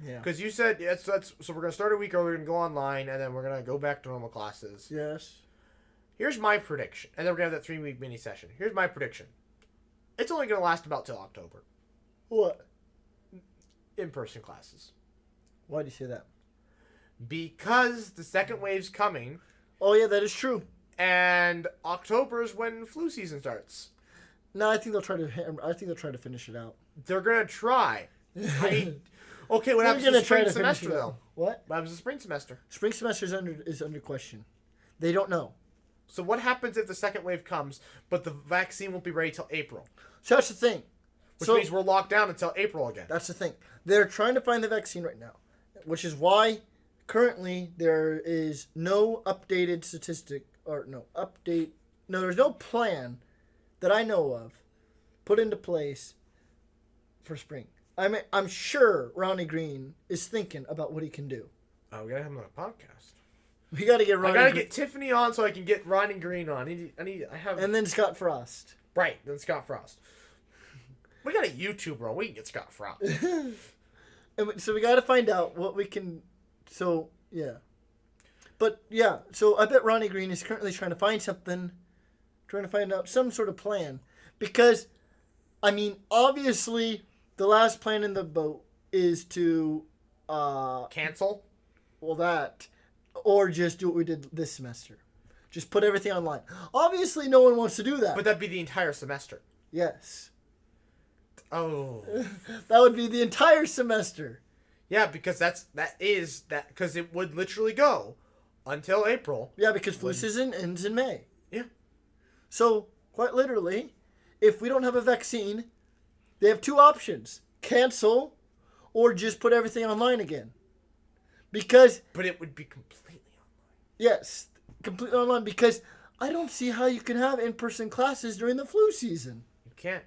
Yeah. Because you said, so we're going to start a week early, we're going to go online, and then we're going to go back to normal classes. Yes. Here's my prediction. And then we're going to have that 3-week mini session. Here's my prediction. It's only going to last about till October. What? In-person classes. Why do you say that? because the second wave's coming, Oh yeah, that is true. and October is when flu season starts. No, I think they'll try to. I think they'll try to finish it out. They're gonna try. Okay, what They're happens to gonna the try spring to finish semester it though? out. What? What happens to the spring semester? Spring semester is under question. They don't know. So what happens if the second wave comes, but the vaccine won't be ready till April? So that's the thing. Which means we're locked down until April again. That's the thing. They're trying to find the vaccine right now, which is why currently there is no updated statistic or no update. No, there's no plan that I know of put into place for spring. I'm sure Ronnie Green is thinking about what he can do. Oh, we gotta have him on a podcast. We got to get Ronnie. I gotta get Tiffany on so I can get Ronnie Green on. I have. And then Scott Frost. Right, then Scott Frost. We got a YouTuber on. We can get Scott Frost. So we got to find out what we can. So yeah, but yeah. So I bet Ronnie Green is currently trying to find something, trying to find out some sort of plan, because, I mean, obviously the last plan in the boat is to Cancel? well, that, or just do what we did this semester, just put everything online. Obviously, no one wants to do that. But that'd be the entire semester. Yes, Oh. that would be the entire semester. Yeah, because because it would literally go until April. Yeah, because flu season ends in May. Yeah. So, quite literally, if we don't have a vaccine, they have two options: cancel or just put everything online again. Because, But it would be completely online. yes, completely online, because I don't see how you can have in-person classes during the flu season. You can't.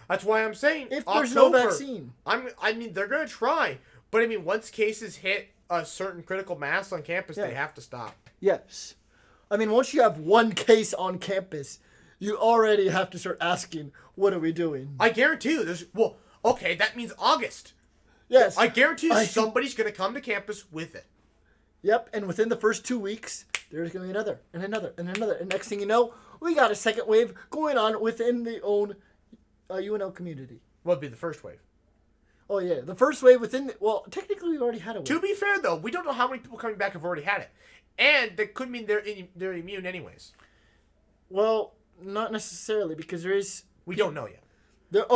That's why I'm saying If there's no October. vaccine. I mean, they're gonna try, but I mean, once cases hit a certain critical mass on campus, Yeah. they have to stop. Yes. I mean, once you have one case on campus, you already have to start asking, what are we doing? I guarantee you, okay, that means August. Yes. I guarantee you, somebody's gonna come to campus with it. Yep, and within the first 2 weeks, there's going to be another, and another, and another. And next thing you know, we got a second wave going on within the own UNL community. What would be the first wave? Oh, yeah. The first wave within well, technically we already had a wave. To be fair, though, we don't know how many people coming back have already had it. And that could mean they're immune anyways. Well, not necessarily, because We don't know yet. there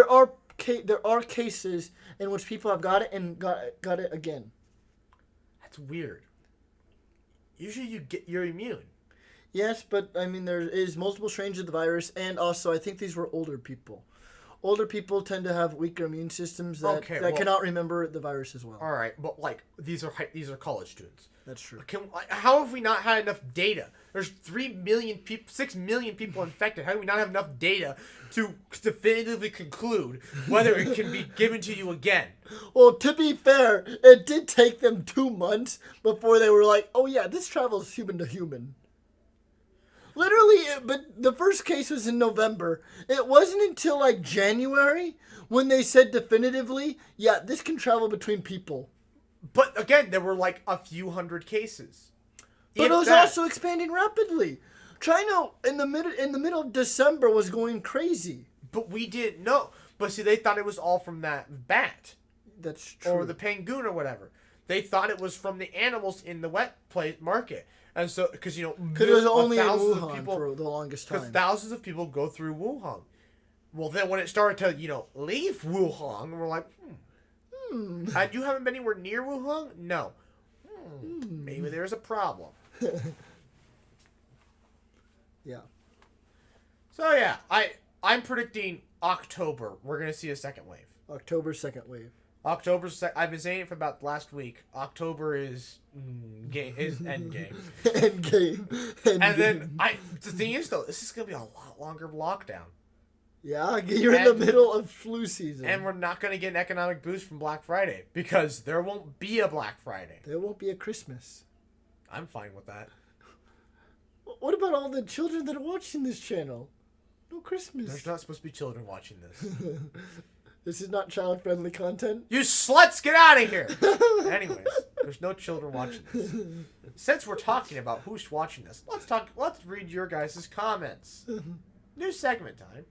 are cases in which people have got it and got it again. That's weird. Usually you're immune. Yes, but I mean there is multiple strains of the virus, and also I think these were older people. Older people tend to have weaker immune systems that cannot remember the virus as well. All right, but like these are college students. That's true. How have we not had enough data? There's 3 million people, 6 million people infected. How do we not have enough data to definitively conclude whether it can be given to you again? Well, to be fair, it did take them 2 months before they were like, "Oh yeah, this travels human to human." Literally, but the first case was in November. It wasn't until like January when they said definitively, "Yeah, this can travel between people." But again, there were like a few hundred cases. But it was also expanding rapidly. China in the middle of December was going crazy. But we didn't know. But see, they thought it was all from that bat. That's true. Or the penguin or whatever. They thought it was from the animals in the wet play market. And so, because, it was only in Wuhan for the longest time. Because thousands of people go through Wuhan. Well, then when it started to, leave Wuhan, we're like, And you haven't been anywhere near Wuhan? No. Maybe there's a problem. Yeah. So, yeah, I'm predicting October. We're going to see a second wave. October second wave. I've been saying it for about last week. October is end game. End game. And then the thing is though, this is gonna be a lot longer lockdown. Yeah, you're in the middle of flu season. And we're not gonna get an economic boost from Black Friday because there won't be a Black Friday. There won't be a Christmas. I'm fine with that. What about all the children that are watching this channel? No Christmas. There's not supposed to be children watching this. This is not child-friendly content. You sluts, get out of here! Anyways, there's no children watching this. Since we're talking about who's watching this, let's read your guys' comments. New segment time.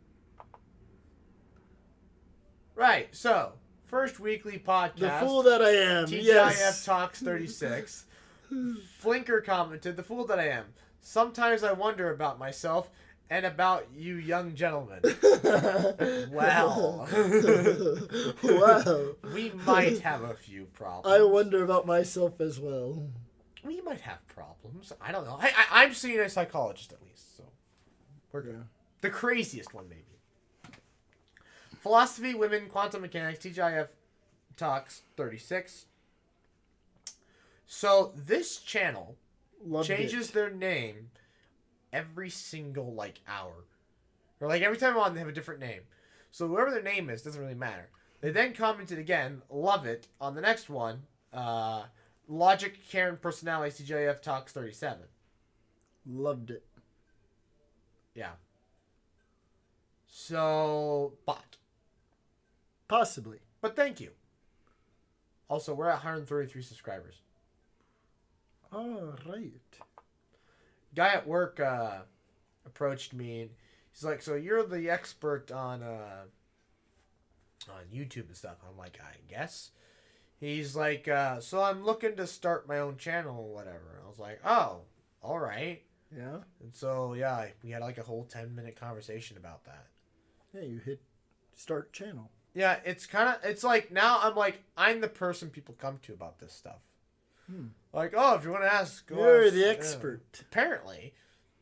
Right, so, First weekly podcast. The fool that I am. TGIF Yes. Talks 36. Flinker commented, "The fool that I am. Sometimes I wonder about myself and about you young gentlemen." Well. Wow. We might have a few problems. I wonder about myself as well. We might have problems. I don't know. I'm seeing a psychologist at least, so we're good. Yeah. The craziest one, maybe. Philosophy, women, quantum mechanics, TGIF Talks 36. So this channel Loved changes it. their name every single hour, or every time I'm on, they have a different name. So whoever their name is doesn't really matter. They then commented again, love it, on the next one. Logic, Karen, personality, TGIF Talks 37. Loved it. Yeah. So, Possibly. but thank you. Also, we're at 133 subscribers. All right. Guy at work approached me and he's like, "So you're the expert on YouTube and stuff?" I'm like, "I guess." He's like, "So I'm looking to start my own channel or whatever." I was like, "Oh, all right." Yeah. And so yeah, we had a whole 10-minute conversation about that. Yeah, you hit start channel. Yeah, it's like now I'm the person people come to about this stuff. Like, oh, if you want to ask, go You're ask, the expert. Apparently,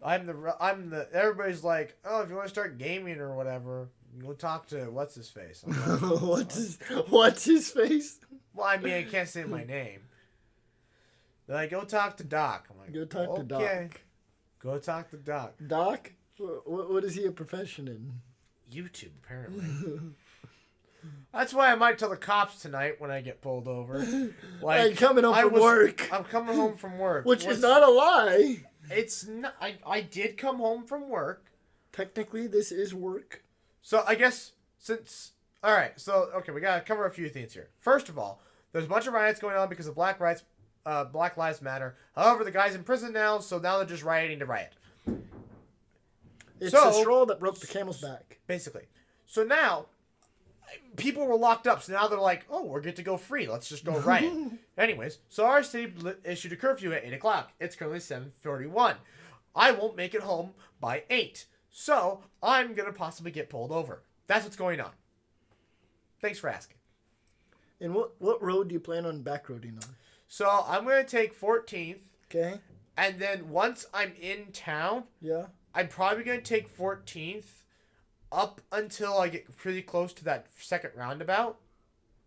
I'm the. Everybody's like, oh, if you want to start gaming or whatever, go talk to what's his face. I'm like, What's his face? well, I mean, I can't say my name. They're like, go talk to Doc. I'm like, Go talk to okay. Doc. Go talk to Doc. Doc? What is he a profession in? YouTube, apparently. That's why I might tell the cops tonight when I get pulled over. I'm coming home from work. I'm coming home from work. Which is not a lie. It's not. I did come home from work. Technically, this is work. So I guess since. Alright, so, okay, we gotta cover a few things here. First of all, there's a bunch of riots going on because of Black Lives Matter. However, the guy's in prison now, so now they're just rioting to riot. It's the straw that broke the camel's back. Basically. So now, people were locked up, so now they're like, oh, we're good to go free. Let's just go riot. Anyways, so our city issued a curfew at 8 o'clock. It's currently 7:41. I won't make it home by 8. So, I'm going to possibly get pulled over. That's what's going on. Thanks for asking. And what road do you plan on backroading on? So, I'm going to take 14th. Okay. And then once I'm in town, Yeah. I'm probably going to take 14th up until I get pretty close to that second roundabout.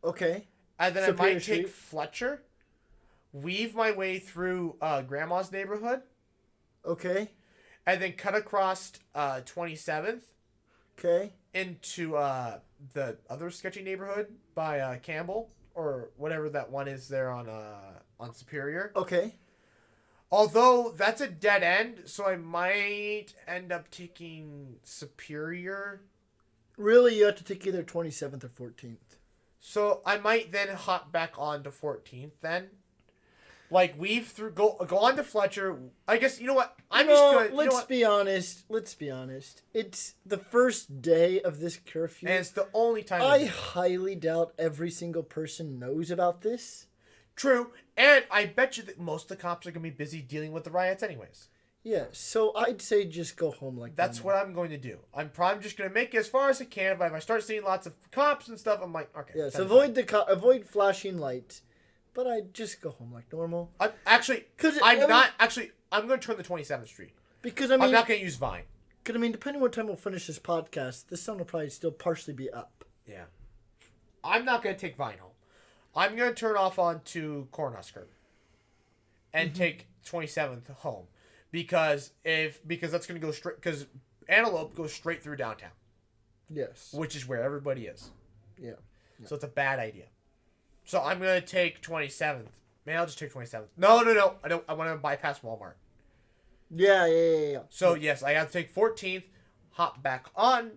Okay. And then Superior I might take Street. Fletcher, weave my way through Grandma's neighborhood, Okay. and then cut across 27th Okay. into the other sketchy neighborhood by Campbell, or whatever that one is there on Superior. Okay. Although that's a dead end, so I might end up taking Superior. Really, you have to take either 27th or 14th. So I might then hop back on to 14th then. Like, weave through, go on to Fletcher. I guess, you know what? Let's be honest. Let's be honest. It's the first day of this curfew. And it's the only time. I highly doubt every single person knows about this. True. And I bet you that most of the cops are going to be busy dealing with the riots anyways. Yeah, so I'd say just go home like That's what I'm going to do. I'm probably just going to make it as far as I can. But if I start seeing lots of cops and stuff, I'm like, okay. Yes, that's avoid flashing lights. But I'd just go home like normal. fine. I'm going to turn the 27th Street. Because, I mean... I'm not going to use Vine. Because, I mean, depending on what time we'll finish this podcast, the sun will probably still partially be up. Yeah. I'm not going to take Vine home. I'm going to turn off onto Cornhusker and take 27th home. Because that's going to go straight... Because Antelope goes straight through downtown. Yes. Which is where everybody is. Yeah. So it's a bad idea. So I'm going to take 27th. Maybe I'll just take 27th. No. I want to bypass Walmart. Yeah. So, yes, I have to take 14th, hop back on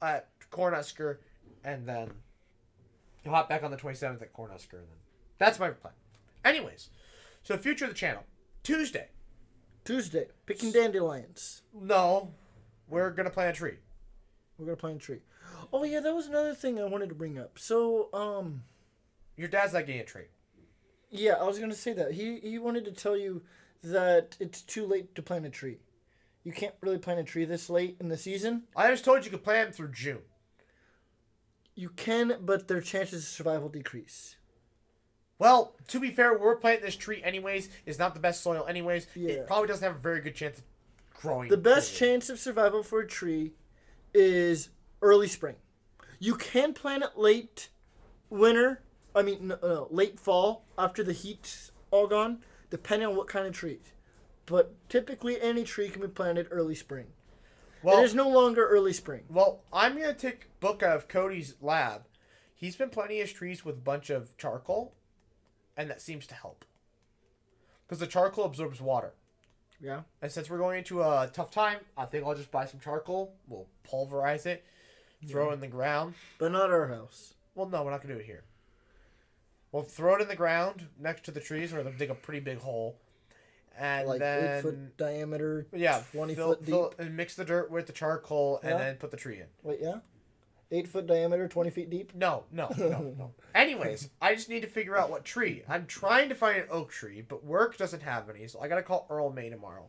at Cornhusker, and then hop back on the 27th at Cornhusker. And then that's my plan. Anyways, so future of the channel. Tuesday. Picking dandelions. No, we're going to plant a tree. We're going to plant a tree. Oh yeah, that was another thing I wanted to bring up. So Your dad's not getting a tree. yeah, I was gonna say that he wanted to tell you that it's too late to plant a tree. You can't really plant a tree this late in the season. I just told you could plant them through June. You can, but their chances of survival decrease. Well, to be fair, we're planting this tree anyways. It's not the best soil anyways. Yeah. It probably doesn't have a very good chance of growing. The best period. chance of survival for a tree is early spring. You can plant it late winter. I mean, no, late fall after the heat's all gone, depending on what kind of trees. But typically, any tree can be planted early spring. Well, It is no longer early spring. well, I'm gonna take a book out of Cody's lab. He's been planting his trees with a bunch of charcoal, and that seems to help. Because the charcoal absorbs water. Yeah. And since we're going into a tough time, I think I'll just buy some charcoal. We'll pulverize it, throw it in the ground. But not our house. Well, no, we're not gonna do it here. We'll throw it in the ground next to the trees. We're gonna dig a pretty big hole, and Like then 8-foot diameter, yeah, 20 fill, foot deep. fill, and mix the dirt with the charcoal, Yeah. and then put the tree in. Wait, yeah? 8-foot diameter, 20 feet deep? No. Anyways, I just need to figure out what tree. I'm trying to find an oak tree, but work doesn't have any, so I gotta call Earl May tomorrow.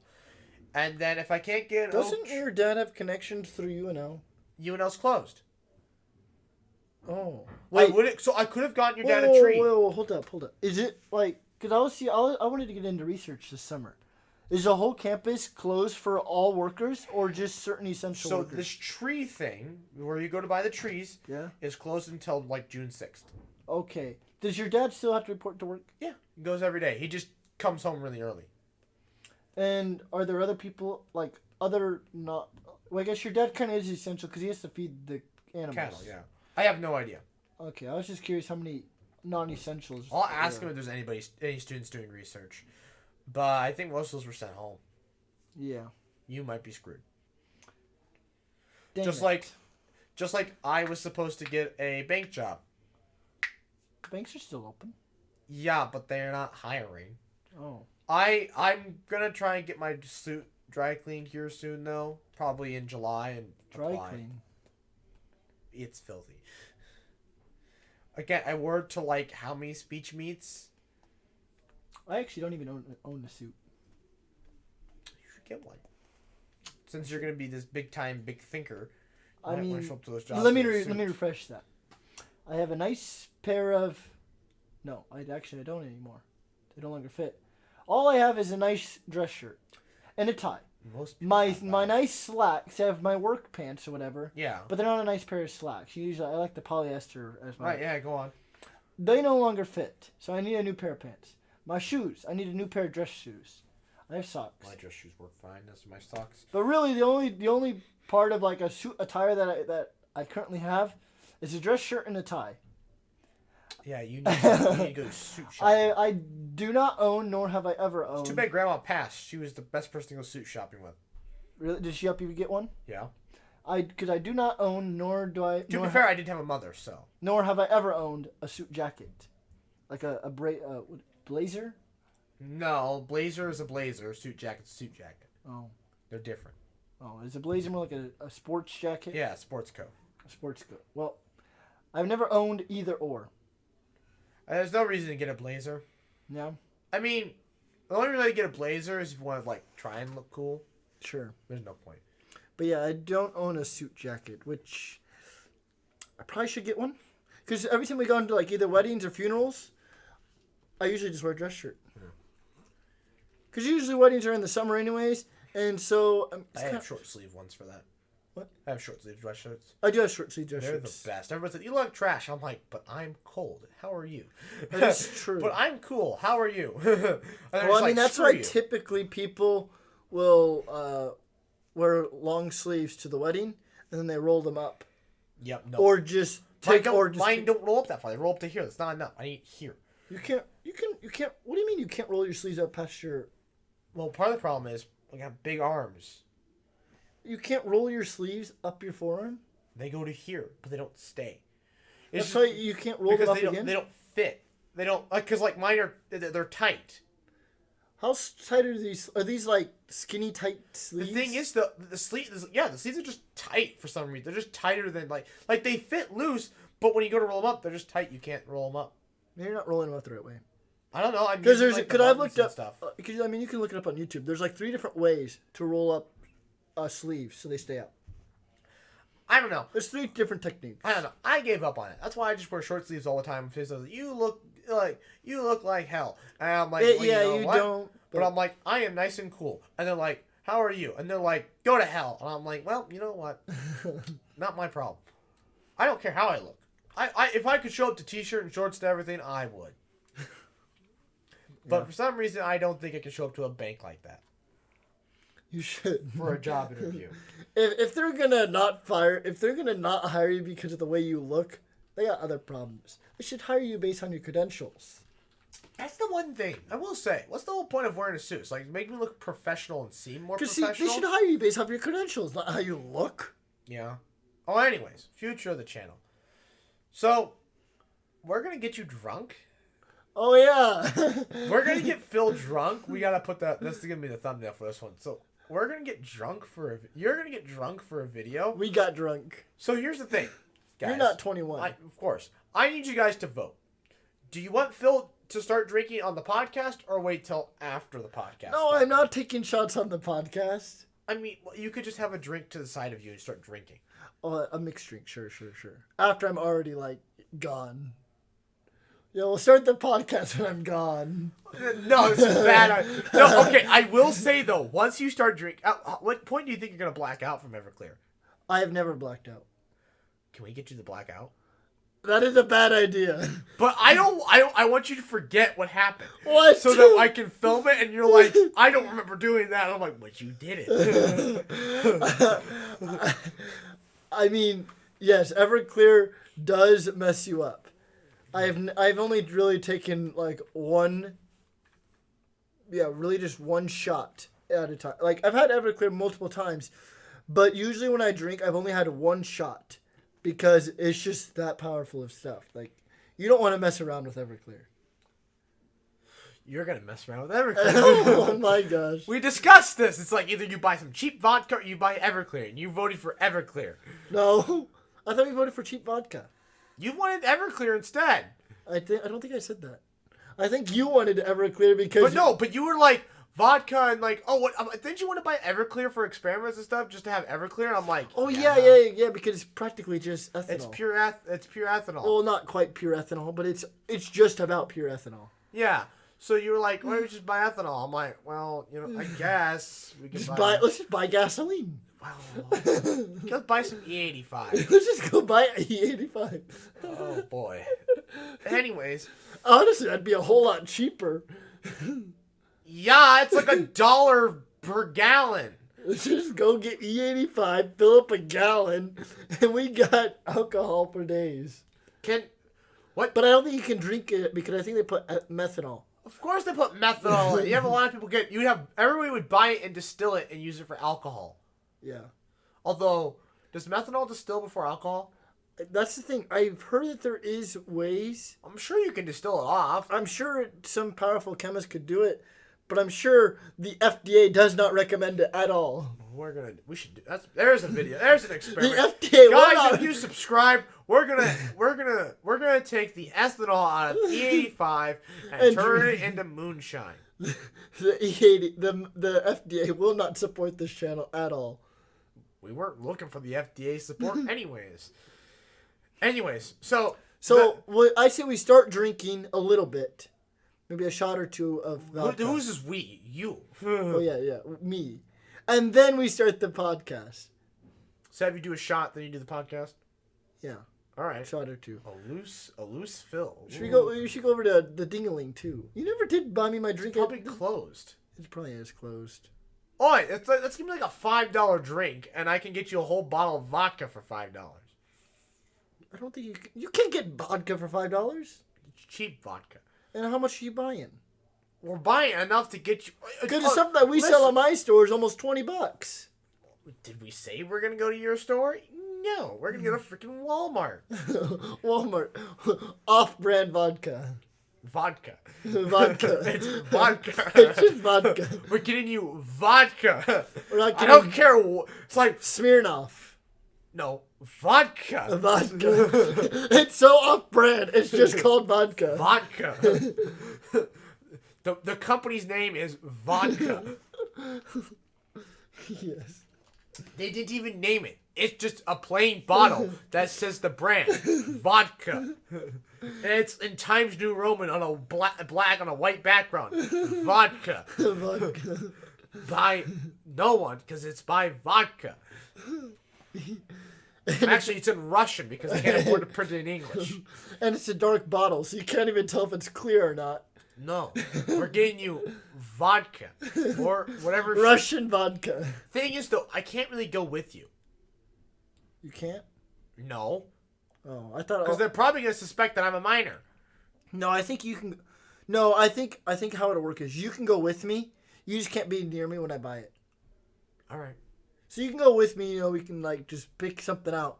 And then if I can't get an Doesn't oak your dad have connections through UNL? UNL's closed. Oh. I could have gotten your dad a tree. Whoa, hold up. Is it like, because I wanted to get into research this summer. Is the whole campus closed for all workers or just certain essential So workers? this tree thing, where you go to buy the trees, Yeah. is closed until like June 6th. Okay. Does your dad still have to report to work? Yeah, he goes every day. He just comes home really early. And are there other people, like, other not... Well, I guess your dad kind of is essential because he has to feed the animals. Cattle, yeah. I have no idea. Okay, I was just curious how many non-essentials... I'll ask him if there's any students doing research. But I think most of those were sent home. Yeah. You might be screwed. Dang Just like I was supposed to get a bank job. Banks are still open. Yeah, but they're not hiring. Oh. I'm gonna try and get my suit dry cleaned here soon though. Probably in July and Dry apply. clean. It's filthy. Again, I worked to like how many speech meets? I actually don't even own a suit. You should get one. Since you're gonna be this big thinker. you I might wanna mean, show up to those jobs let me in a suit. refresh that. I have a nice pair of... No, I don't anymore. They no longer fit. All I have is a nice dress shirt and a tie. Most people My have that. my nice slacks. I have my work pants or whatever, Yeah. but they're not a nice pair of slacks. Usually, I like the polyester as my. Right. Yeah. Go on. They no longer fit, so I need a new pair of pants. My shoes. I need a new pair of dress shoes. I have socks. My dress shoes work fine. Those are my socks. But really, the only part of like a suit attire that I currently have is a dress shirt and a tie. Yeah. You need to go suit shopping. I do not own, nor have I ever owned. Too bad Grandma passed. She was the best person to go suit shopping with. Really, did she help you get one? Yeah. Because I do not own, nor do I. To be fair, I did have a mother, so. Nor have I ever owned a suit jacket, like a blazer. No, blazer is a blazer. Suit jacket's a suit jacket. Oh, They're different. is a blazer more like a sports jacket? Yeah, sports coat. A sports coat. Well, I've never owned either or. There's no reason to get a blazer. Yeah, I mean, the only reason to get a blazer is if you want to like try and look cool. sure. There's no point. But yeah, I don't own a suit jacket, which I probably should get one. Because every time we go into like either weddings or funerals, I usually just wear a dress shirt. Because usually weddings are in the summer anyways, and so I have short sleeve ones for that. What? I have short sleeve dress shirts. I do have short sleeve dress They're shirts. the best. Everyone said, you look trash. I'm like, but I'm cold. How are you? That is true. But I'm cool. How are you? Well, I mean, that's why typically people will wear long sleeves to the wedding, and then they roll them up. Yep, no. Or just mine take, don't, or just mine don't roll up that far. They roll up to here. That's not enough. I need here. You can't. What do you mean you can't roll your sleeves up past your? Well, part of the problem is I got big arms. You can't roll your sleeves up your forearm. They go to here, but they don't stay. That's why you can't roll them because up they don't. again. They don't fit. They don't because like mine are they're tight. How tight are these? Are these like skinny tight sleeves? The thing is, the sleeves are just tight for some reason. They're just tighter than like they fit loose, but when you go to roll them up, they're just tight. You can't roll them up. Maybe you're not rolling them up the right way. I don't know. Because I've looked up stuff. Because I mean, you can look it up on YouTube. There's like 3 different ways to roll up sleeves so they stay up. I don't know. There's 3 different techniques. I don't know. I gave up on it. That's why I just wear short sleeves all the time. Because you look like hell. And I'm like, well, yeah, you know you what? don't. But I'm like, I am nice and cool. And they're like, how are you? And they're like, go to hell. And I'm like, well, you know what? Not my problem. I don't care how I look. If I could show up to t-shirt and shorts to everything, I would. But for some reason, I don't think I can show up to a bank like that. You should. For a job interview. If they're gonna not hire you because of the way you look, they got other problems. They should hire you based on your credentials. That's the one thing I will say. What's the whole point of wearing a suit? It's like make me look professional and seem more professional. Because they should hire you based off your credentials, not how you look. Yeah. Oh, anyways, future of the channel. So, we're gonna get you drunk. Oh yeah. We're gonna get Phil drunk. We gotta put that. This is gonna be the thumbnail for this one. So we're gonna get drunk for. You're gonna get drunk for a video. We got drunk. So here's the thing, guys. You're not 21. Of course. I need you guys to vote. Do you want Phil to start drinking on the podcast or wait till after the podcast? No, I'm not taking shots on the podcast. I mean, you could just have a drink to the side of you and start drinking. Oh, a mixed drink, sure. After I'm already like gone. Yeah, we'll start the podcast when I'm gone. No, this is bad. No, okay. I will say though, once you start drinking, what point do you think you're gonna black out from Everclear? I have never blacked out. Can we get you to black out? That is a bad idea. But I want you to forget what happened. What? So that I can film it and you're like, I don't remember doing that. And I'm like, but you did it. I mean, yes, Everclear does mess you up. I've only really taken like just one shot at a time. Like I've had Everclear multiple times, but usually when I drink, I've only had one shot because it's just that powerful of stuff. Like you don't want to mess around with Everclear. You're gonna mess around with Everclear. Oh my gosh. We discussed this. It's like either you buy some cheap vodka or you buy Everclear, and you voted for Everclear. No, I thought you voted for cheap vodka. You wanted Everclear instead. I don't think I said that. I think you wanted Everclear because. But you were like vodka and like, oh, what? Didn't you want to buy Everclear for experiments and stuff just to have Everclear? And I'm like, oh yeah, because it's practically just ethanol. It's pure ethanol. Well, not quite pure ethanol, but it's just about pure ethanol. Yeah. So you were like, why don't we just buy ethanol? I'm like, well, I guess we can let's just buy gasoline. Well, let's buy some E85. Let's just go buy E85. Oh boy. Anyways, honestly, that'd be a whole lot cheaper. Yeah, it's like $1 per gallon. Let's just go get E85, fill up a gallon, and we got alcohol for days. What? But I don't think you can drink it because I think they put methanol. Of course they put methanol in it. You have a lot of people everybody would buy it and distill it and use it for alcohol. Yeah. Although, does methanol distill before alcohol? That's the thing. I've heard that there is ways. I'm sure you can distill it off. I'm sure some powerful chemist could do it, but I'm sure the FDA does not recommend it at all. We should do that's. There's a video. There's an experiment. The FDA, guys, if you subscribe, we're gonna take the ethanol out of E85 and turn it into moonshine. The FDA will not support this channel at all. We weren't looking for the FDA support anyways. So I say we start drinking a little bit. Maybe a shot or two of vodka. Who's this we? You. Oh, yeah, me. And then we start the podcast. So have you do a shot, then you do the podcast? Yeah. All right. A shot or two. A loose fill. We should go over to the Ding-a-ling, too. You never did buy me my drink. It's probably closed. It probably is closed. Oh, that's gonna be like a $5 drink, and I can get you a whole bottle of vodka for $5. I don't think you can't get vodka for $5. It's cheap vodka. And how much are you buying? We're buying enough to get you. Because the stuff that we sell at my store is almost $20. Did we say we're gonna go to your store? No, we're gonna go to freaking Walmart. Walmart, off-brand vodka. vodka. Vodka. It's vodka. It's just vodka. We're getting you vodka. We're not I getting don't care. It's like, Smirnoff. no, vodka. Vodka. It's so off-brand. It's just called vodka. Vodka. The company's name is Vodka. Yes. They didn't even name it. It's just a plain bottle that says the brand. Vodka. And it's in Times New Roman on a black on a white background. Vodka. Vodka. By no one, because it's by vodka. Actually, it's in Russian because they can't afford to print it in English. And it's a dark bottle, so you can't even tell if it's clear or not. No. We're getting you vodka. Or whatever. Russian vodka. Thing is, though, I can't really go with you. You can't? No. Oh, I thought... Because they're probably going to suspect that I'm a minor. No, I think you can... No, I think how it'll work is you can go with me. You just can't be near me when I buy it. All right. So you can go with me, we can, just pick something out.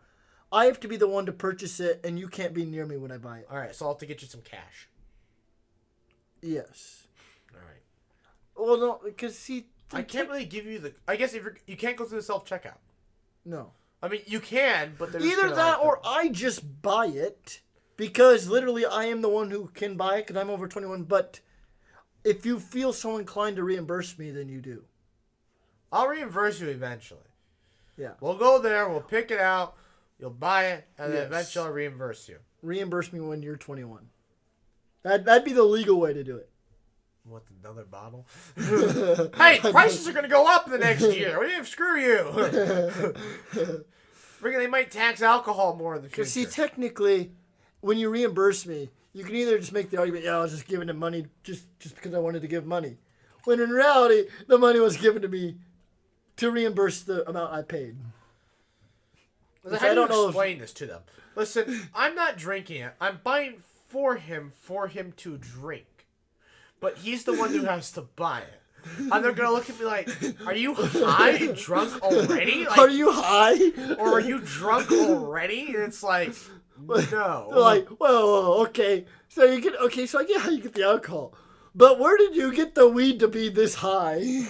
I have to be the one to purchase it, and you can't be near me when I buy it. All right, so I'll have to get you some cash. Yes. All right. Well, no, because, see... I can't really give you the... I guess if you can't go through the self-checkout. No. I mean, you can, but there's... Either that or I just buy it, because literally I am the one who can buy it, because I'm over 21, but if you feel so inclined to reimburse me, then you do. I'll reimburse you eventually. Yeah. We'll go there, we'll pick it out, you'll buy it, and then Yes. eventually I'll reimburse you. Reimburse me when you're 21. That'd be the legal way to do it. What, another bottle? Hey, prices are going to go up the next year. Screw you. They might tax alcohol more in the future. Because, see, technically, when you reimburse me, you can either just make the argument, yeah, I was just giving him money just because I wanted to give money. When in reality, the money was given to me to reimburse the amount I paid. How do you explain this to them? Listen, I'm not drinking it. I'm buying for him to drink. But he's the one who has to buy it. And they're going to look at me like, are you high and drunk already? Like, are you high? Or are you drunk already? And it's like, no. They're like, well, okay. So I get how you get the alcohol. But where did you get the weed to be this high?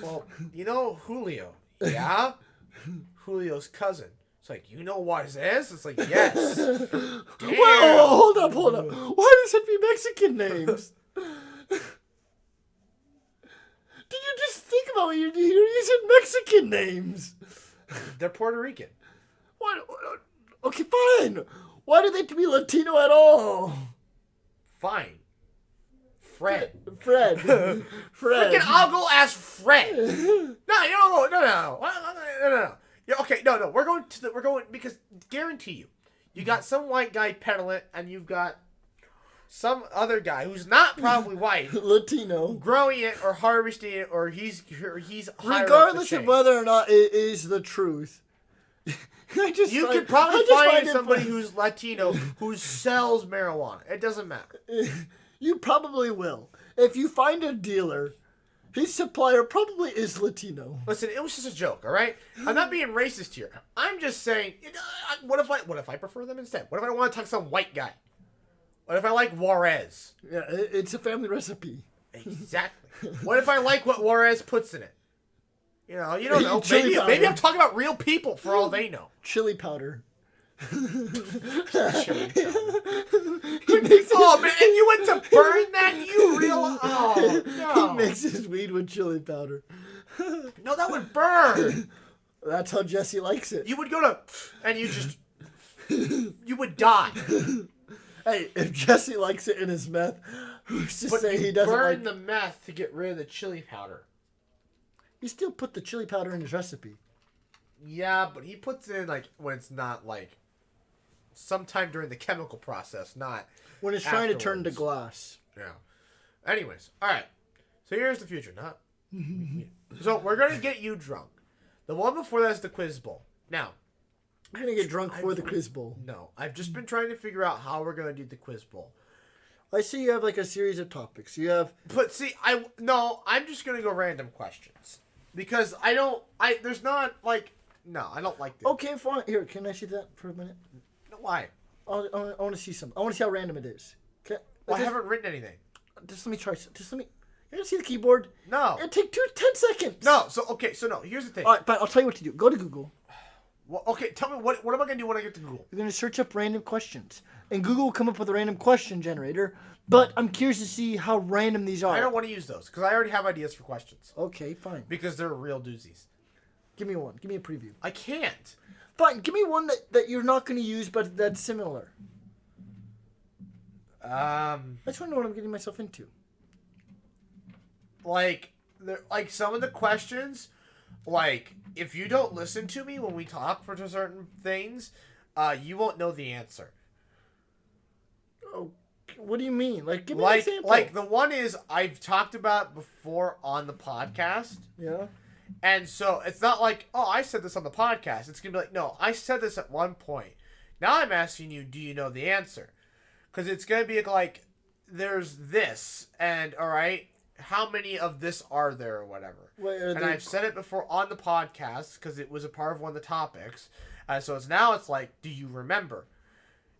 Well, you know Julio. Yeah? Julio's cousin. It's like, you know what it is? It's like, yes. Damn. Whoa, hold up. Why does it be Mexican names? Did you just think about what you're using Mexican names? They're Puerto Rican. What? Okay, fine. Why do they have to be Latino at all? Fine. Fred. Freaking, I'll go ask Fred. No. Yeah, okay, no. We're going because guarantee you got some white guy peddling it, and you've got some other guy who's not probably white, Latino, growing it or harvesting it, or he's regardless of whether or not it is the truth. You could probably find somebody who's Latino who sells marijuana. It doesn't matter. You probably will. If you find a dealer, his supplier probably is Latino. Listen, it was just a joke, all right? I'm not being racist here. I'm just saying, what if I prefer them instead? What if I want to talk to some white guy? What if I like Juarez? Yeah, it's a family recipe. Exactly. What if I like what Juarez puts in it? You don't know. Maybe I'm talking about real people for all they know. Chili powder. Chili powder. Oh man, and you went to burn that? You real? Oh no. He makes his weed with chili powder. No, that would burn. That's how Jesse likes it. You would go to, and you would die. Hey, if Jesse likes it in his meth, who's to say he doesn't burn the meth to get rid of the chili powder. You still put the chili powder in his recipe. Yeah, but he puts it in when it's not sometime during the chemical process, not when it's trying to turn to glass. Yeah. Anyways, all right. So here's the future, not. So we're gonna get you drunk. The one before that is the quiz bowl. Now, I'm gonna get drunk for the quiz bowl. No, I've just been trying to figure out how we're gonna do the quiz bowl. I see you have a series of topics. You have. But see, I'm just gonna go random questions because there's not no, I don't like this. Okay, fine. Here, can I see that for a minute? Why? I want to see some. I want to see how random it is. Okay. Well, I haven't written anything. Just let me try. Just let me. You want to see the keyboard? No. It'll take 10 seconds. No. So no. Here's the thing. All right, fine. I'll tell you what to do. Go to Google. Well, okay. Tell me what am I gonna do when I get to Google? You're going to search up random questions. And Google will come up with a random question generator. But I'm curious to see how random these are. I don't want to use those because I already have ideas for questions. Okay, fine. Because they're real doozies. Give me one. Give me a preview. I can't. Fine. Give me one that you're not going to use, but that's similar. I just want to know what I'm getting myself into. Like some of the questions, like if you don't listen to me when we talk for certain things, you won't know the answer. Oh, what do you mean? Like, give me an example. Like the one is I've talked about before on the podcast. Yeah. And so it's not like, oh, I said this on the podcast. It's gonna be like, no, I said this at one point. Now I'm asking you, do you know the answer? Because it's gonna be like, there's this, and all right, how many of this are there or whatever? And I've said it before on the podcast because it was a part of one of the topics. So it's like, do you remember?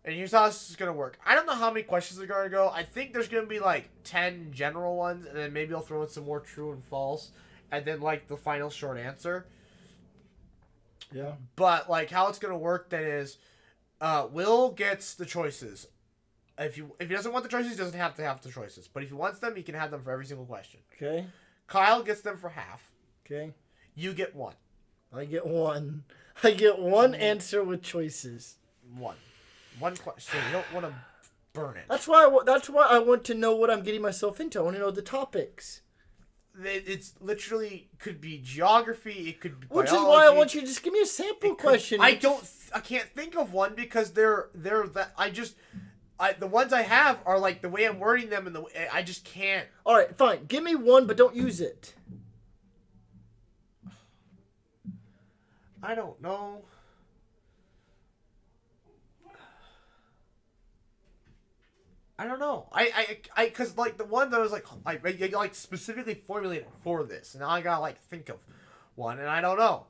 And here's how this is going to work. I don't know how many questions are going to go. I think there's going to be like 10 general ones, and then maybe I'll throw in some more true and false, and then like the final short answer. Yeah. But like how it's going to work then is Will gets the choices. If he doesn't want the choices, he doesn't have to have the choices. But if he wants them, he can have them for every single question. Okay. Kyle gets them for half. Okay. You get one. I get one. I get one answer with choices. One question. You don't want to burn it. That's why I want to know what I'm getting myself into. I want to know the topics. It's literally could be geography. It could be Which biology. is why I want you to just give me a sample question. I can't think of one because they're that the ones I have are like the way I'm wording them and the way I just can't. All right, fine. Give me one, but don't use it. I don't know. I don't know. Because like the one that was like I specifically formulated for this, and now I gotta like think of one, and I don't know.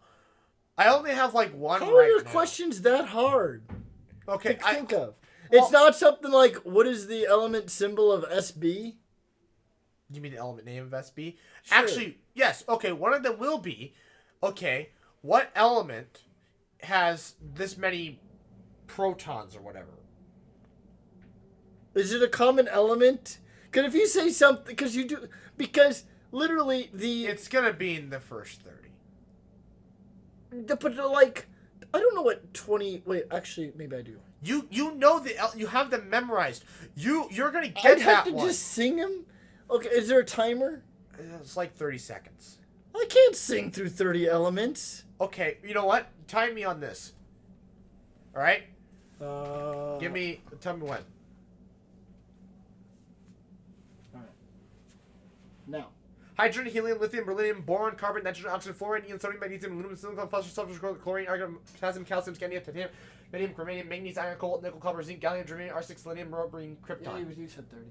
I only have like one. How are your questions that hard? Okay, to think of. It's not something like, what is the element symbol of SB? You mean the element name of SB? Sure. Actually, yes. Okay, one of them will be, okay, what element has this many protons or whatever? Is it a common element? Because if you say something, because literally It's going to be in the first 30. But like, I don't know what 20, wait, actually, maybe I do. You know you have them memorized. You're gonna get I'd that have to one. just sing them. Okay, is there a timer? It's like 30 seconds. I can't sing through 30 elements. Okay, you know what? Time me on this. All right. Tell me when. All right. Now. Hydrogen, helium, lithium, beryllium, boron, carbon, nitrogen, oxygen, fluorine, neon, sodium, magnesium, aluminum, silicon, phosphorus, sulfur, chlorine, argon, potassium, calcium, scandium, titanium, vanadium, chromium, manganese, iron, cobalt, nickel, copper, zinc, gallium, germanium, arsenic, selenium, mercury, krypton. Yeah, you said 30.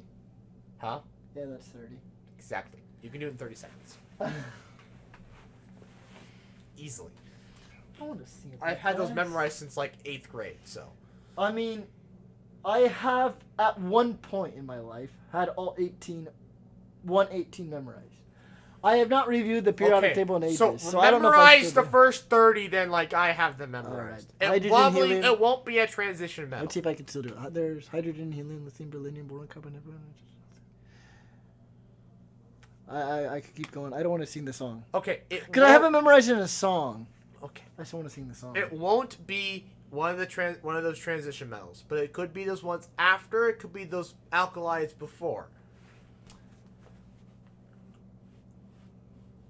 Huh? Yeah, that's 30. Exactly. You can do it in 30 seconds. Easily. I want to see it. I've had those memorized since like 8th grade, so. I mean, I have at one point in my life had all 118 memorized. I have not reviewed the periodic table in ages, so I don't know if I memorize the first 30, then like I have them memorized. Right. It won't be a transition metal. Let's see if I can still do it. There's hydrogen, helium, lithium, beryllium, boron, carbon. I could keep going. I don't want to sing the song. Okay. Because I have it memorized in a song. Okay. I just want to sing the song. It won't be one of those transition metals, but it could be those ones after. It could be those alkalides before.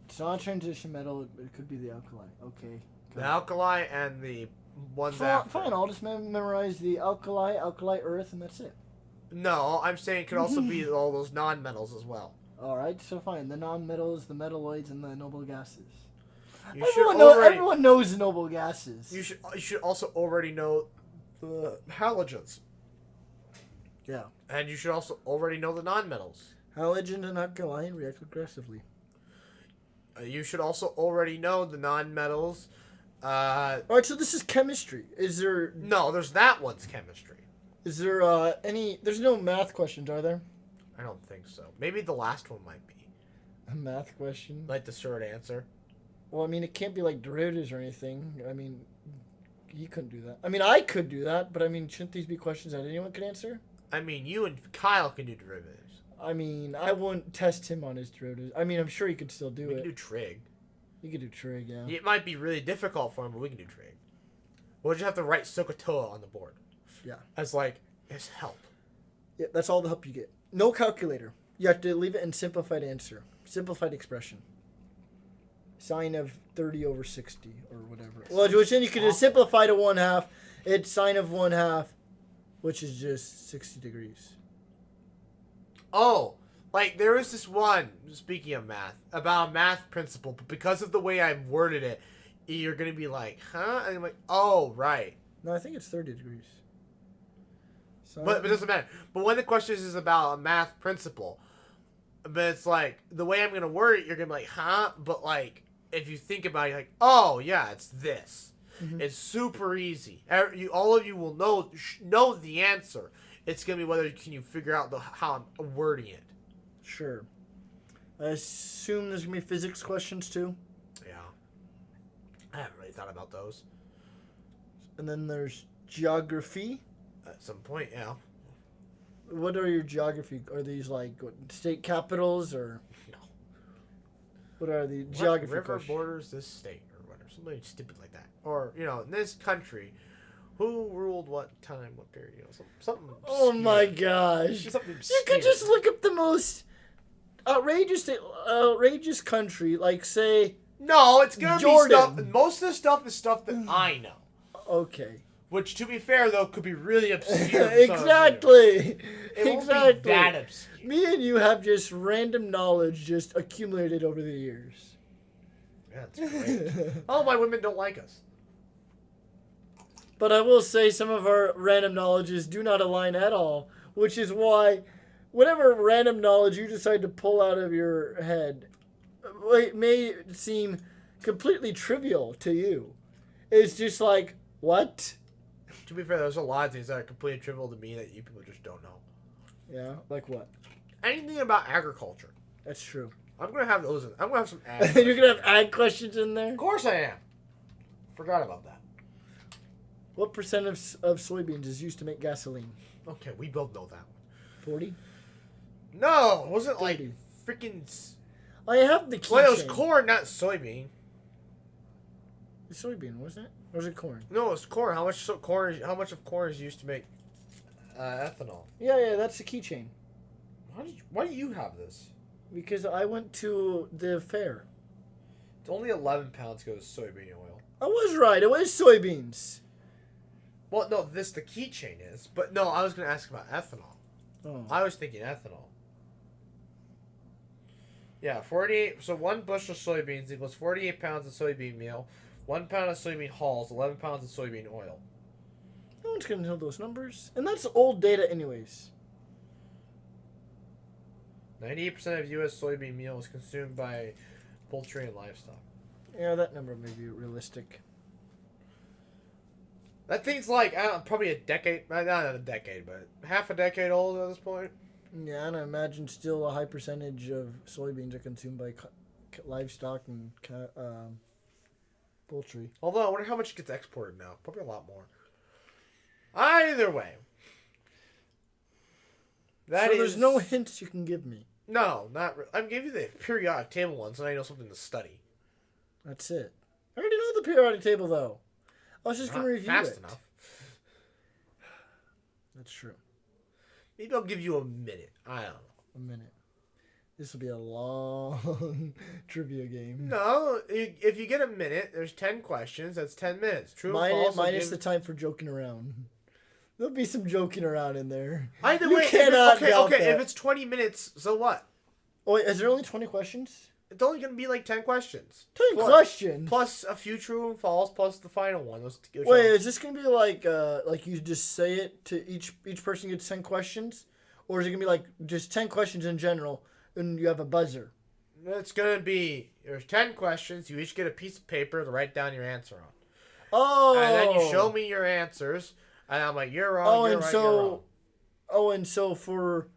It's not a transition metal. It could be the alkali. Okay. The alkali and the ones after. Fine. I'll just memorize the alkali, earth, and that's it. No, I'm saying it could also be all those non-metals as well. All right. So fine. The non-metals, the metalloids, and the noble gases. Everyone knows the noble gases. You should also already know the halogens. Yeah. And you should also already know the non-metals. Halogen and alkaline react aggressively. You should also already know the non-metals. All right, so this is chemistry. Is there... No, there's that one's chemistry. Is there any? There's no math questions, are there? I don't think so. Maybe the last one might be. A math question? Like the short answer. Well, I mean, it can't be like derivatives or anything. I mean, he couldn't do that. I mean, I could do that, but I mean, shouldn't these be questions that anyone could answer? I mean, you and Kyle can do derivatives. I mean, I wouldn't test him on his derivatives. I mean, I'm sure he could still do We it. can do trig. He could do trig, yeah. It might be really difficult for him, but we can do trig. We'll just have to write SOHCAHTOA on the board. Yeah. As like his help. Yeah, that's all the help you get. No calculator. You have to leave it in simplified answer. Simplified expression. Sine of 30 over 60 or whatever. Well, which then you can just simplify to 1/2. It's sine of 1/2, which is just 60 degrees. Oh, like there was this one, speaking of math, about a math principle, but because of the way I worded it, you're going to be like, huh? And I'm like, oh, right. No, I think it's 30 degrees. But it doesn't matter. But when the question is about a math principle, but it's like, the way I'm going to word it, you're going to be like, huh? But like, if you think about it, you're like, oh, yeah, it's this. Mm-hmm. It's super easy. All of you will know the answer. It's going to be whether can you figure out how I'm wording it. Sure. I assume there's going to be physics questions too? Yeah. I haven't really thought about those. And then there's geography. At some point, yeah. What are your geography? Are these like state capitals or? No. What are the geography river questions? borders this state or whatever, something stupid like that, or in this country, who ruled what time, what period? Something. Oh obscure. my gosh! Something You could just look up the most outrageous country, like say. No, it's gonna Jordan. be stuff. Most of the stuff is stuff that I know. Okay. Which, to be fair, though, could be really obscure. Exactly. It won't Exactly. be that obscure. Me and you have just random knowledge just accumulated over the years. Yeah, that's great. Oh, my women don't like us. But I will say some of our random knowledges do not align at all, which is why whatever random knowledge you decide to pull out of your head, it may seem completely trivial to you. It's just like, what? To be fair, there's a lot of things that are completely trivial to me that you people just don't know. Yeah, like what? Anything about agriculture. That's true. I'm gonna have those. I'm gonna have some ag. You're going to have ag questions in there? Of course I am. Forgot about that. What percent of soybeans is used to make gasoline? Okay, we both know that one. 40? No, it wasn't 30. like freaking. I have the keychain. Well, it was corn, not soybean. Soybean, wasn't it? Or was it corn? No, it's corn. How much corn? How much of corn is used to make ethanol? Yeah, that's the keychain. Why do you have this? Because I went to the fair. It's only 11 pounds goes soybean oil. I was right. It was soybeans. Well, no, the keychain is. But no, I was going to ask about ethanol. Oh. I was thinking ethanol. Yeah, 48. So 1 bushel soybeans equals 48 pounds of soybean meal. 1 pound of soybean hulls, 11 pounds of soybean oil. No one's going to know those numbers. And that's old data anyways. 98% of U.S. soybean meal is consumed by poultry and livestock. Yeah, that number may be realistic. That thing's like, I don't know, probably a decade, not a decade, but half a decade old at this point. Yeah, and I imagine still a high percentage of soybeans are consumed by livestock and poultry. Although, I wonder how much gets exported now. Probably a lot more. Either way. There's no hints you can give me. No, not really. I'm giving you the periodic table one, so now you know something to study. That's it. I already know the periodic table, though. I was just going to review fast it. enough. That's true. Maybe I'll give you a minute. I don't know. A minute. This will be a long trivia game. No, if you get a minute, there's 10 questions. That's 10 minutes. True or false? Minus the time for joking around. There'll be some joking around in there. Either You way, cannot doubt okay. that. If it's 20 minutes, so what? Oh, wait, is there only 20 questions? It's only going to be like 10 questions. 10 questions? Plus a few true and false, plus the final one. Wait, is this going to be like you just say it to each person gets 10 questions? Or is it going to be like just 10 questions in general and you have a buzzer? It's going to be, there's 10 questions. You each get a piece of paper to write down your answer on. Oh. And then you show me your answers. And I'm like, you're wrong. Oh, you're and right, so, you're wrong. oh, and so for,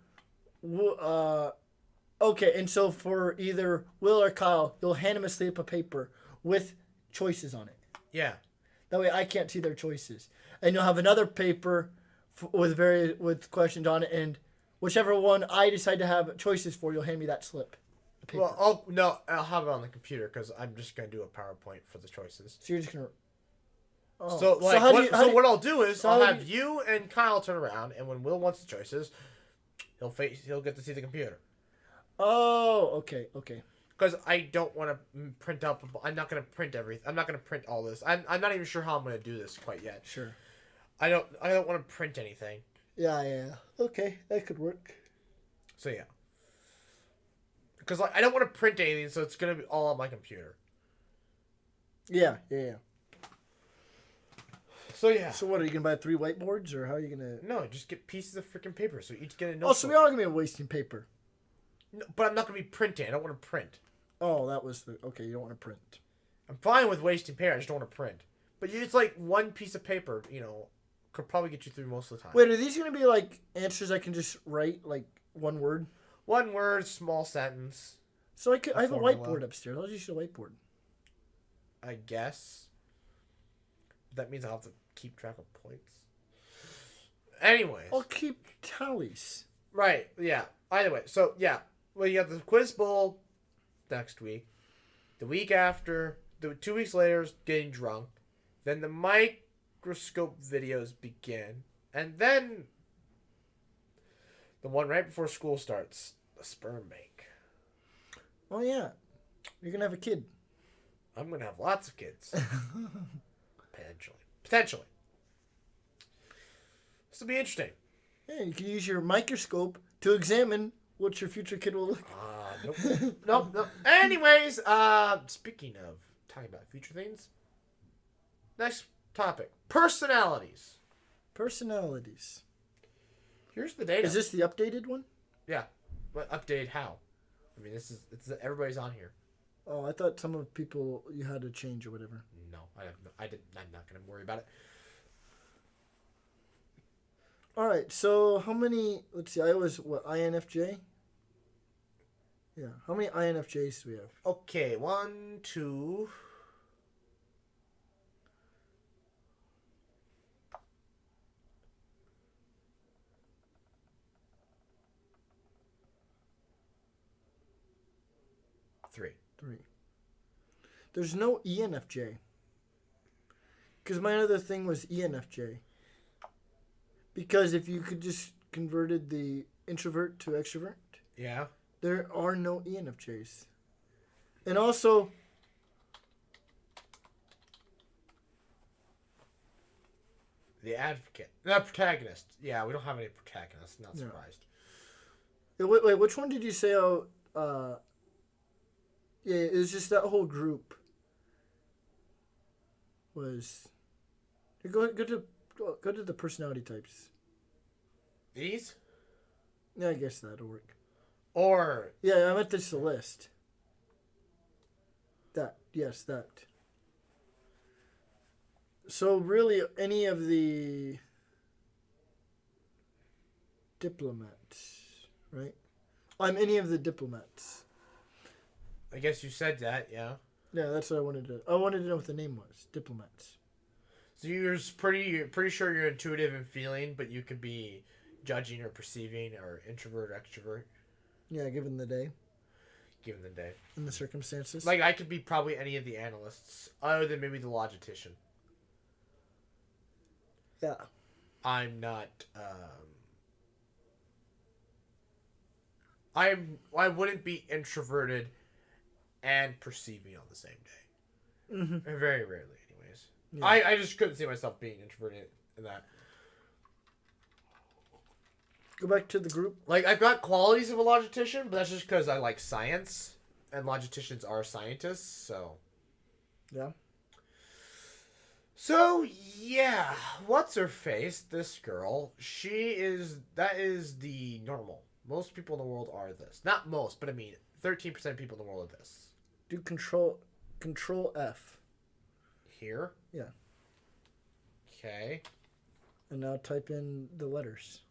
okay, and so for either Will or Kyle, you'll hand them a slip of paper with choices on it. Yeah. That way, I can't see their choices, and you'll have another paper with questions on it, and whichever one I decide to have choices for, you'll hand me that slip. Of paper. Well, no, I'll have it on the computer because I'm just gonna do a PowerPoint for the choices. So you're just gonna. Oh. So like, how do you- what I'll do is so I'll how have do you and Kyle turn around, and when Will wants the choices, he'll get to see the computer. Oh, okay. Because I don't want to print up. I'm not gonna print everything. I'm not gonna print all this. I'm not even sure how I'm gonna do this quite yet. Sure. I don't want to print anything. Yeah. Okay, that could work. So yeah. Because like I don't want to print anything, so it's gonna be all on my computer. Yeah. So yeah. So what, are you gonna buy 3 whiteboards, or how are you gonna? No, just get pieces of freaking paper, so each get a notebook. Oh, so we are gonna be wasting paper. No, but I'm not gonna be printing. I don't want to print. Oh, that was okay. You don't want to print. I'm fine with wasting paper. I just don't want to print. But it's like one piece of paper, could probably get you through most of the time. Wait, are these gonna be like answers I can just write like one word? One word, small sentence, So I have a formula. whiteboard upstairs. I'll just use a whiteboard. I guess. That means I'll have to keep track of points. Anyways. I'll keep tallies. Right, yeah. Either way, so yeah. Well, you got the quiz bowl next week. The week after, 2 weeks later, is getting drunk. Then the microscope videos begin. And then the one right before school starts, the sperm bank. Oh yeah, you're gonna have a kid. I'm going to have lots of kids. Potentially. This will be interesting. Yeah, you can use your microscope to examine what your future kid will look. Nope. Anyways, speaking of talking about future things, next topic: personalities. Personalities. Here's the data. Is this the updated one? Yeah, but update how? I mean, it's everybody's on here. Oh, I thought some of people you had to change or whatever. No, I'm not gonna worry about it. All right, so how many? Let's see. I was INFJ. Yeah, how many INFJs do we have? Okay, 1, 2. Three. There's no ENFJ. Because my other thing was ENFJ. Because if you could just converted the introvert to extrovert, Yeah. there are no ENFJs. And also, The advocate. The protagonist. Yeah, we don't have any protagonists. Not No. surprised. wait, which one did you say? Yeah, it was just that whole group. Was go to the personality types. These? Yeah, I guess that'll work. Or Yeah, I meant this the list. That So really, any of the diplomats, right? I'm any of the diplomats. I guess you said that, yeah. Yeah, that's what I wanted to. I wanted to know what the name was. Diplomats. So you're pretty sure you're intuitive and feeling, but you could be judging or perceiving or introvert or extrovert, Yeah, given the day given the day. and the circumstances. Like I could be probably any of the analysts, other than maybe the logistician. Yeah. I'm not. I wouldn't be introverted and perceiving on the same day. Mm-hmm. Very rarely, anyways. Yeah. I just couldn't see myself being introverted in that. Go back to the group. Like I've got qualities of a logistician, but that's just because I like science, and logisticians are scientists. So. Yeah. So yeah, what's her face? This girl, that is the normal. Most people in the world are this. Not most, but I mean 13% of people in the world are this. Do control F. Here? Yeah. Okay. And now type in the letters.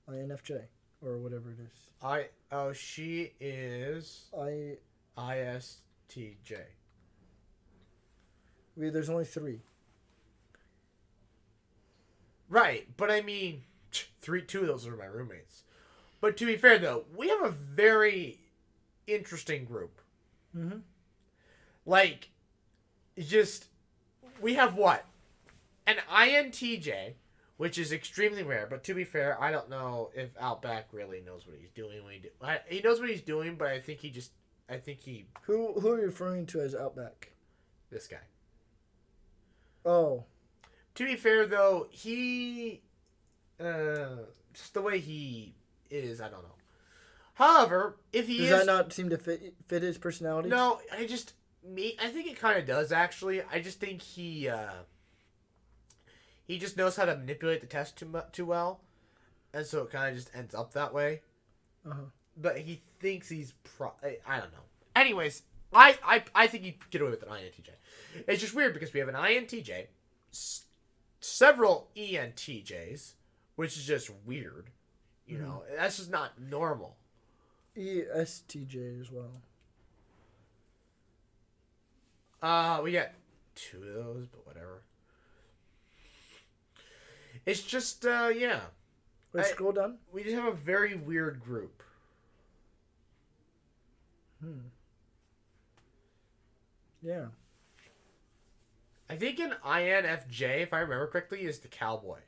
INFJ or whatever it is. She is ISTJ. There's only 3. Right, but I mean, 2 of those are my roommates. But to be fair, though, we have a very interesting group. Mm-hmm. Like, we have what? An INTJ, which is extremely rare. But to be fair, I don't know if Outback really knows what he's doing. He knows what he's doing, but I think he. Who are you referring to as Outback? This guy. Oh. To be fair, though, he. Just the way he is, I don't know. However, if he Does that not seem to fit his personality? No, I think it kind of does, actually. I just think he just knows how to manipulate the test too well. And so it kind of just ends up that way. Uh-huh. But he thinks he's I don't know. Anyways, I think he'd get away with an INTJ. It's just weird because we have an INTJ, several ENTJs, which is just weird. You know, that's just not normal. ESTJ as well. We got 2 of those, but whatever. It's just, yeah. Let's scroll down. We just have a very weird group. Yeah. I think an INFJ, if I remember correctly, is the cowboy.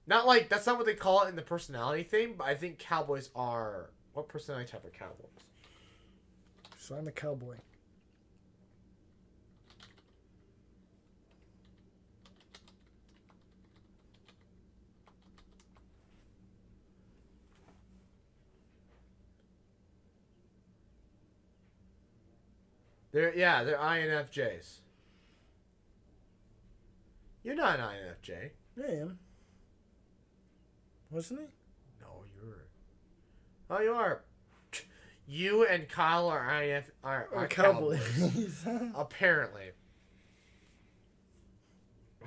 Not like, that's not what they call it in the personality thing, but I think cowboys are... What personality type are cowboys? So I'm a cowboy. They're INFJs. You're not an INFJ. Yeah, I am. Wasn't he? No, you're... Oh, you are. You and Kyle are cowboys. Apparently.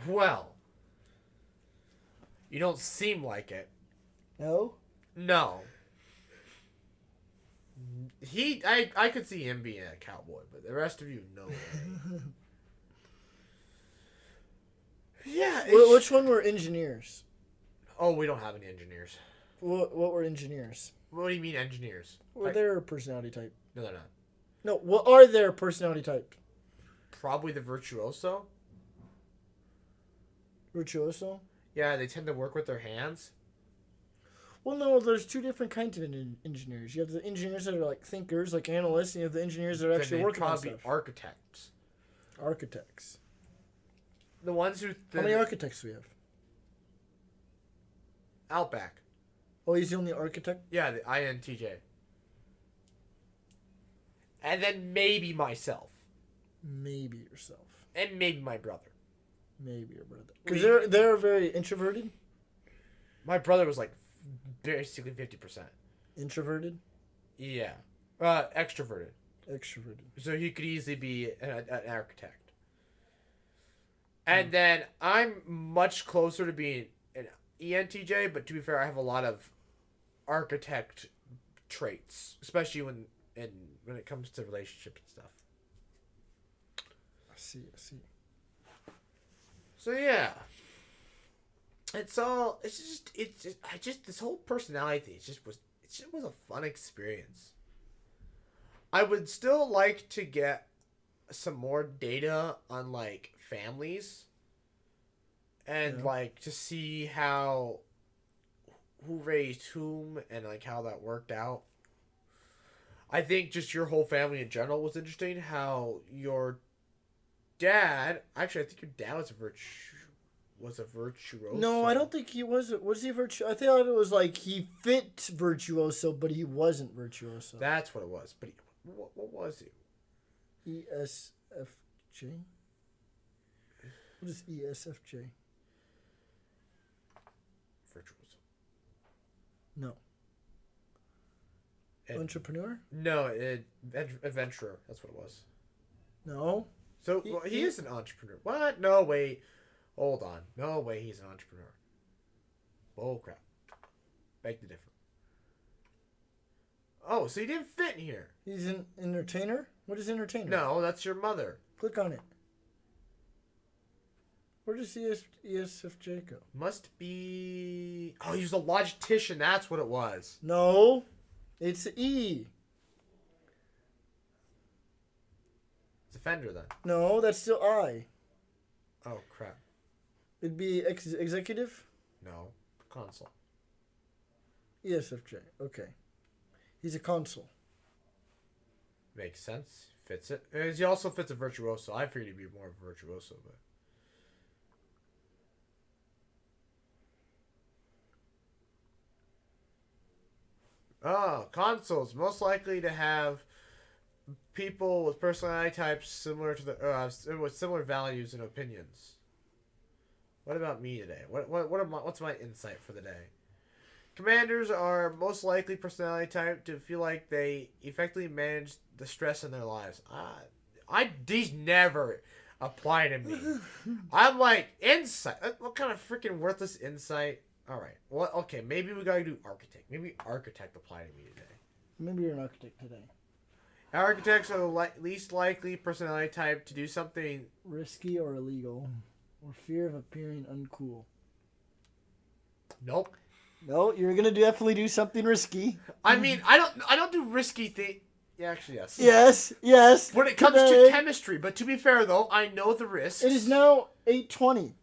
Well. You don't seem like it. No? No. I could see him being a cowboy, but the rest of you, no way. Yeah. Which one were engineers? Oh, we don't have any engineers. What were engineers? What do you mean engineers? What are their personality type? No, they're not. No, what are their personality type? Probably the virtuoso. Virtuoso? Yeah, they tend to work with their hands. Well, no, there's 2 different kinds of engineers. You have the engineers that are like thinkers, like analysts, and you have the engineers that are actually working on stuff. Architects. Architects. The ones who... How many architects do we have? Outback. Oh, he's the only architect? Yeah, the INTJ. And then maybe myself. Maybe yourself. And maybe my brother. Maybe your brother. Because they're very introverted? My brother was like basically 50%. Introverted? Yeah. Extroverted. Extroverted. So he could easily be an architect. And then I'm much closer to being an ENTJ, but to be fair, I have a lot of architect traits, especially when it comes to relationships and stuff. I see. So yeah. It's just this whole personality thing, it just was a fun experience. I would still like to get some more data on like families and like to see who raised whom and like how that worked out. I think just your whole family in general was interesting. How your dad, actually, I think your dad was a virtuoso. No, I don't think he was. Was he virtuoso? I thought it was like he fit virtuoso, but he wasn't virtuoso. That's what it was. But what was he? ESFJ? What is ESFJ? Virtuoso. No. Entrepreneur? No, adventurer. That's what it was. No. So he is an entrepreneur. What? No, wait. Hold on. No way he's an entrepreneur. Oh, crap. Beg to differ. Oh, so he didn't fit in here. He's an entertainer? What is entertainer? No, that's your mother. Click on it. Where does ESFJ go? Must be... Oh, he was a logistician. That's what it was. No. It's E. It's a Fender, then. No, that's still I. Oh, crap. It'd be executive? No. Console. ESFJ. Okay. He's a consul. Makes sense. Fits it. And he also fits a virtuoso. I figured he'd be more of a virtuoso, but... Oh, consoles. Most likely to have people with personality types similar to the with similar values and opinions. What about me today? What's my insight for the day? Commanders are most likely personality type to feel like they effectively manage the stress in their lives. These never apply to me. I'm like, insight. What kind of freaking worthless insight? All right. Well, okay. Maybe we gotta do architect. Maybe architect apply to me today. Maybe you're an architect today. Architects are the least likely personality type to do something risky or illegal, or fear of appearing uncool. Nope. No, you're gonna definitely do something risky. I mean, I don't do risky things. Yeah, actually, yes. Yes. When it comes to chemistry, but to be fair though, I know the risks. It is now 8:20.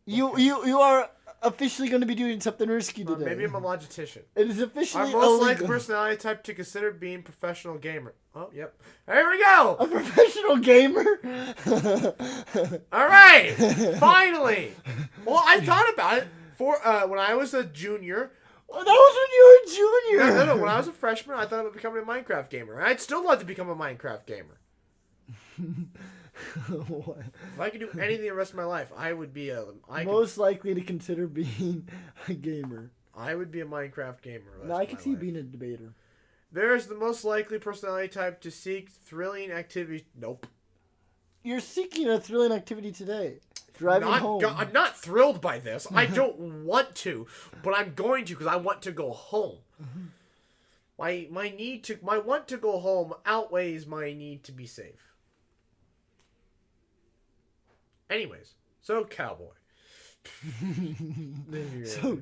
You are officially going to be doing something risky today. Maybe I'm a logistician. It is officially our most likely personality type to consider being professional gamer. Oh, yep. There we go. A professional gamer. All right. Finally. Well, I thought about it for when I was a junior. Well, that was when you were a junior. No. When I was a freshman, I thought about becoming a Minecraft gamer. I'd still love to become a Minecraft gamer. If I could do anything the rest of my life, I would be most likely to consider being a gamer. I would be a Minecraft gamer. No, I could see you being a debater. There's the most likely personality type to seek thrilling activity. Nope. You're seeking a thrilling activity today. Driving home. I'm not thrilled by this. I don't want to, but I'm going to because I want to go home. My want to go home outweighs my need to be safe. Anyways, so cowboy.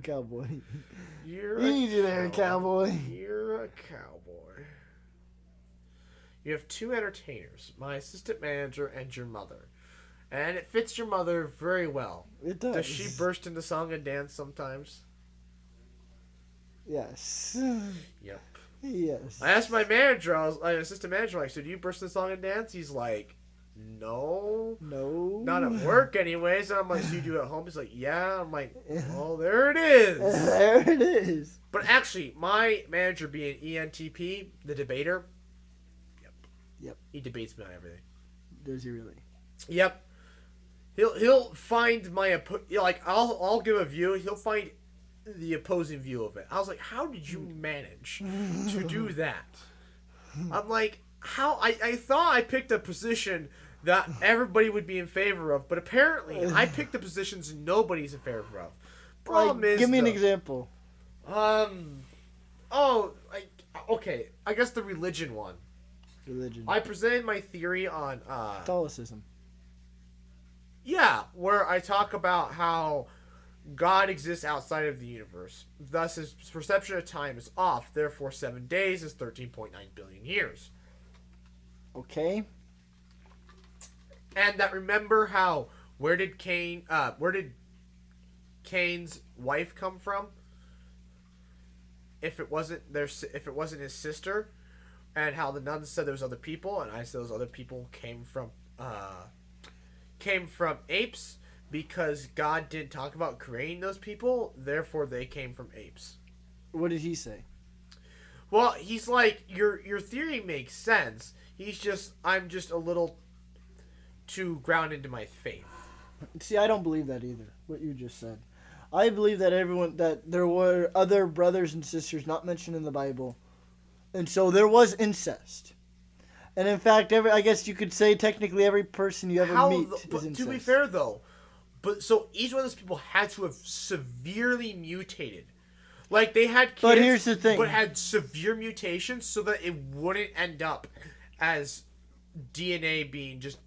Cowboy. You're easy there, cowboy. You're a cowboy. You have two entertainers, my assistant manager and your mother. And it fits your mother very well. It does. Does she burst into song and dance sometimes? Yes. Yep. Yes. I asked my manager, my assistant manager, like, so do you burst into song and dance? He's like, no. Not at work anyways. And I'm like, so you do it at home? He's like, yeah. I'm like, well, there it is. There it is. But actually, my manager being ENTP, the debater, Yep. He debates me on everything. Does he really? Yep. He'll find I'll give a view. He'll find the opposing view of it. I was like, how did you manage to do that? I'm like, how? I thought I picked a position that everybody would be in favor of, but apparently I picked the positions nobody's in favor of. Problem is, give me an example. Okay. I guess the religion one. Religion. I presented my theory on Catholicism. Yeah, where I talk about how God exists outside of the universe. Thus, his perception of time is off. Therefore, 7 days is 13.9 billion years. Okay. And that remember how where did Cain's wife come from? If it wasn't his sister, and how the nuns said there was other people, and I said those other people came from apes because God didn't talk about creating those people, therefore they came from apes. What did he say? Well, he's like, your theory makes sense. I'm just a little too grounded into my faith. See, I don't believe that either, what you just said. I believe that there were other brothers and sisters not mentioned in the Bible. And so there was incest. And in fact, I guess you could say technically every person you ever meet is but incest. to be fair, though, so each one of those people had to have severely mutated. Like, they had kids, But here's the thing. but had severe mutations so that it wouldn't end up as DNA being just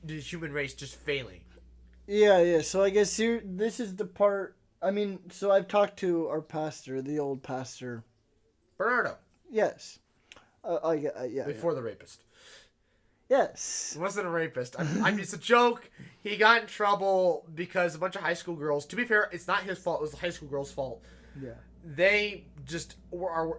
the human race just failing. Yeah. So I guess this is the part. I mean, so I've talked to our pastor, the old pastor. Bernardo. Yes. Yeah. Before the rapist. Yes. He wasn't a rapist. I mean, it's a joke. He got in trouble because a bunch of high school girls. To be fair, it's not his fault. It was the high school girls' fault. Yeah. They just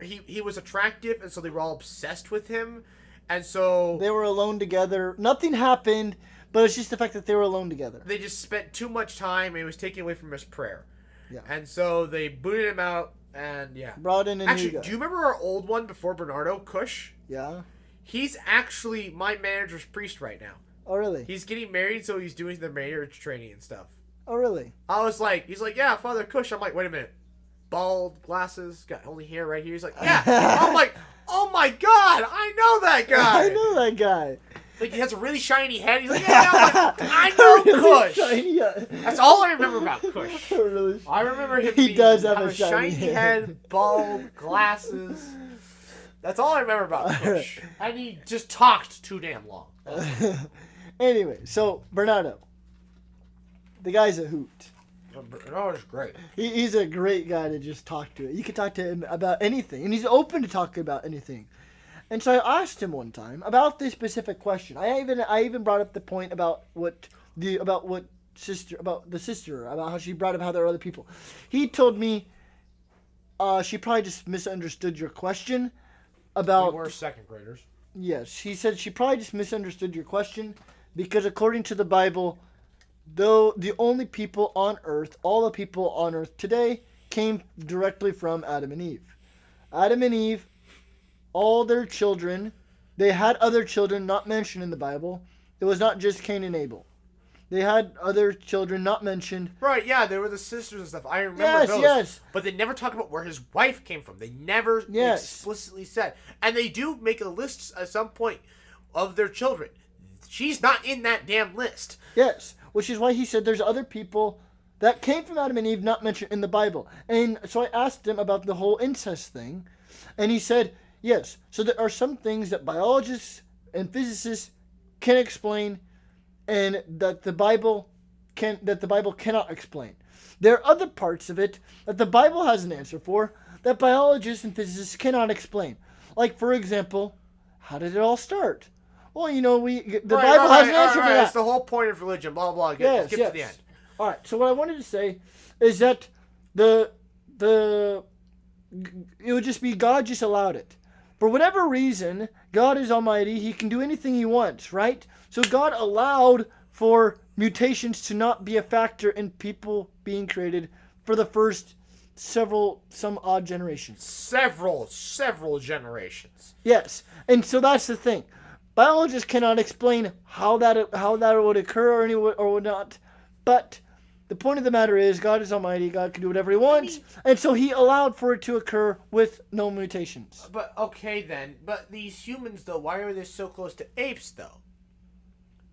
he was attractive, and so they were all obsessed with him, and so They were alone together. Nothing happened, but it's just the fact that they were alone together. they just spent too much time, and it was taken away from his prayer. Yeah. And so they booted him out, and yeah. Brought in a Actually, new guy. do you remember our old one before Bernardo, Cush? Yeah. He's actually my manager's priest right now. Oh really? He's getting married, so he's doing the marriage training and stuff. Oh really? I was like, he's like, yeah, Father Cush. I'm like, wait a minute. Bald, glasses, got only hair right here. He's like, yeah. I'm like, oh my god, I know that guy. I know that guy. Like, he has a really shiny head. He's like, yeah, I'm like, I know Kush. Shiny, yeah. That's all I remember about Kush. Really? I remember him He being, does have have a a shiny shiny head. head, bald, glasses. That's all I remember about Kush. And he just talked too damn long. Anyway, so Bernardo, the guy's a hoot. Oh, it's great. He's a great guy to just talk to. You can talk to him about anything, and he's open to talking about anything. And so I asked him one time about this specific question. I even brought up the point about the sister, about how she brought up how there are other people. He told me she probably just misunderstood your question about. We were second graders. Yes, he said she probably just misunderstood your question because according to the Bible, though the only people on earth, all the people on earth today came directly from Adam and Eve. Adam and Eve, all their children, they had other children not mentioned in the Bible. It was not just Cain and Abel. They had other children not mentioned. Right, yeah, they were the sisters and stuff. I remember Yes, those. yes. But they never talk about where his wife came from. They never Yes. explicitly said. And they do make a list at some point of their children. She's not in that damn list. Yes, which is why he said there's other people that came from Adam and Eve not mentioned in the Bible. And so I asked him about the whole incest thing, and he said, yes, so there are some things that biologists and physicists can explain and that the Bible cannot explain. There are other parts of it that the Bible has an answer for that biologists and physicists cannot explain. Like, for example, how did it all start? Well, the Bible has an answer for that. It's the whole point of religion, blah, blah, blah. Yes, Skip yes. to the end. All right. So what I wanted to say is that it would just be God just allowed it. For whatever reason, God is almighty. He can do anything he wants, right? So God allowed for mutations to not be a factor in people being created for the first some odd generations. Several generations. Yes. And so that's the thing. Biologists cannot explain how that would occur or would not. But the point of the matter is God is almighty. God can do whatever he wants. And so he allowed for it to occur with no mutations. But, okay then. But these humans, though, why are they so close to apes, though?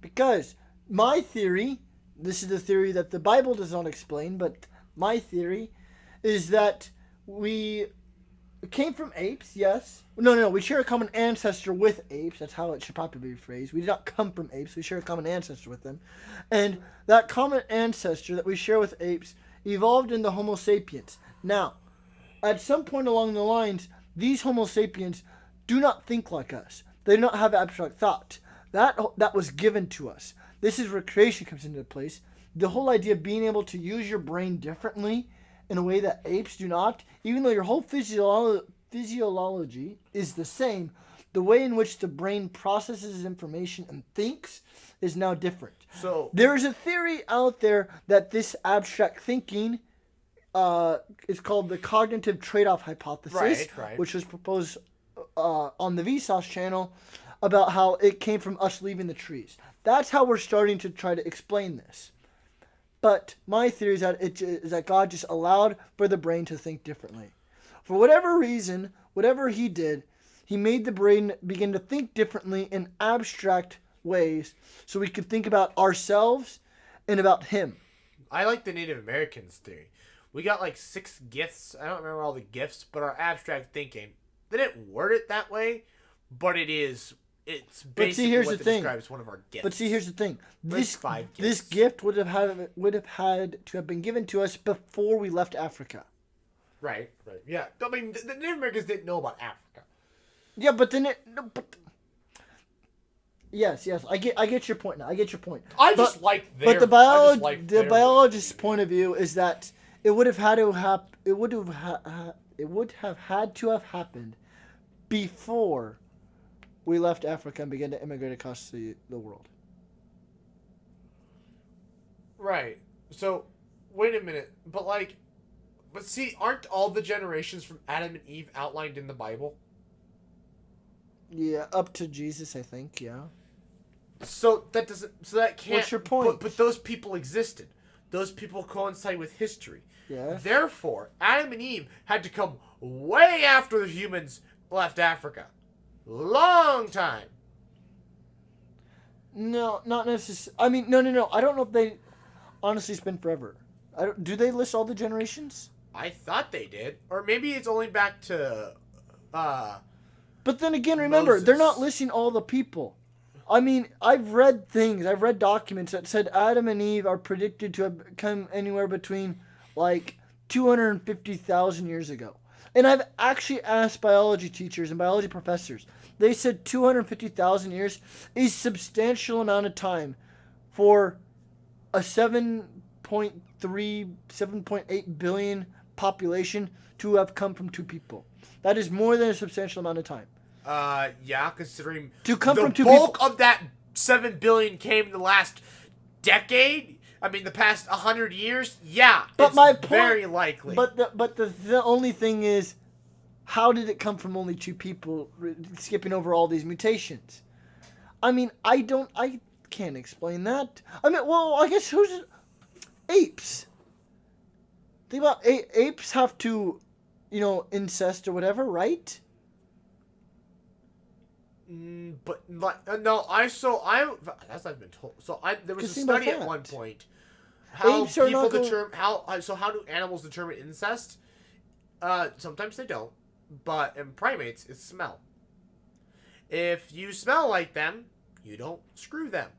Because my theory, this is the theory that the Bible does not explain, but my theory is that we came from apes, yes. No, we share a common ancestor with apes. That's how it should probably be phrased. We did not come from apes. We share a common ancestor with them. And that common ancestor that we share with apes evolved in the Homo sapiens. Now, at some point along the lines, these Homo sapiens do not think like us. They do not have abstract thought. That was given to us. This is where creation comes into place. The whole idea of being able to use your brain differently in a way that apes do not, even though your whole physiology is the same, the way in which the brain processes information and thinks is now different. So there is a theory out there that this abstract thinking is called the cognitive trade-off hypothesis, Right. which was proposed on the Vsauce channel about how it came from us leaving the trees. That's how we're starting to try to explain this. But my theory is that God just allowed for the brain to think differently. For whatever reason, whatever he did, He made the brain begin to think differently in abstract ways so we could think about ourselves and about him. I like the Native Americans theory. We got like 6 gifts. I don't remember all the gifts, but our abstract thinking, they didn't word it that way, but it's basically what they describe as one of our gifts. But see, here's the thing. There's 5 gifts. This gift would have had to have been given to us before we left Africa. Right. Yeah. I mean, the Native Americans didn't know about Africa. Yeah, but then Yes, I get your point now. I get your point. But the biologist's point of view is that it would have had to it would have had to have happened before we left Africa and began to immigrate across the world. Right. So, wait a minute. But see, aren't all the generations from Adam and Eve outlined in the Bible? Yeah, up to Jesus, I think, yeah. So that can't... What's your point? But those people existed. Those people coincide with history. Yeah. Therefore, Adam and Eve had to come way after the humans left Africa. Long time. No, not necessarily. I mean, no. I don't know if they honestly spent forever. Do they list all the generations? I thought they did. Or maybe it's only back to... But then again, remember, Moses. they're not listing all the people. I mean, I've read documents that said Adam and Eve are predicted to have come anywhere between, 250,000 years ago. And I've actually asked biology teachers and biology professors. They said 250,000 years is a substantial amount of time for a 7.8 billion population to have come from 2 people. That is more than a substantial amount of time. Yeah, considering to come the from 2 bulk people. of that 7 billion came in the last decade. I mean, the past 100 years. Yeah, but it's my point, very likely. But the only thing is, how did it come from only 2 people, skipping over all these mutations? I mean, I can't explain that. I mean, well, I guess apes. Think about apes have to, incest or whatever, right? But no, that's what I've been told. So there was a study at one point how Apes are people not determine how do animals determine incest? Sometimes they don't, but in primates it's smell. If you smell like them, you don't screw them.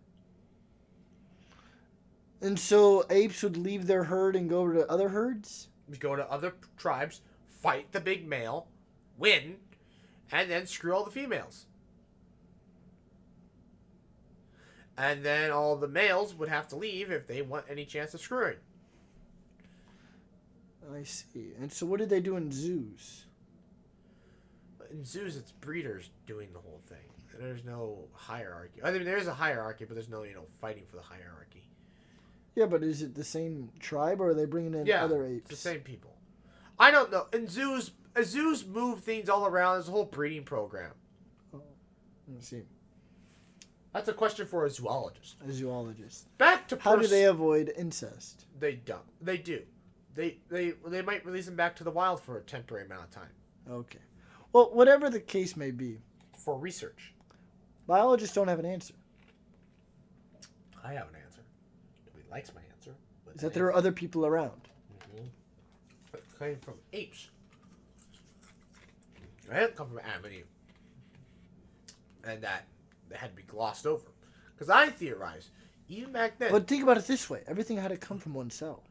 And so apes would leave their herd and go to other herds? Go to other tribes, fight the big male, win, and then screw all the females. And then all the males would have to leave if they want any chance of screwing. I see. And so what did they do in zoos? In zoos, it's breeders doing the whole thing. There's no hierarchy. I mean, there is a hierarchy, but there's no, fighting for the hierarchy. Yeah, but is it the same tribe, or are they bringing in other apes? It's the same people. I don't know. In zoos move things all around. There's a whole breeding program. Oh, I see. That's a question for a zoologist. A zoologist. Back to how do they avoid incest? They don't. They do. They might release them back to the wild for a temporary amount of time. Okay. Well, whatever the case may be. For research. Biologists don't have an answer. I have an answer. Nobody likes my answer. Is that there are other people around? Mm-hmm. It came from apes. It didn't come from Adam and Eve. And that had to be glossed over. Because I theorize, even back then... But think about it this way. Everything had to come from one cell.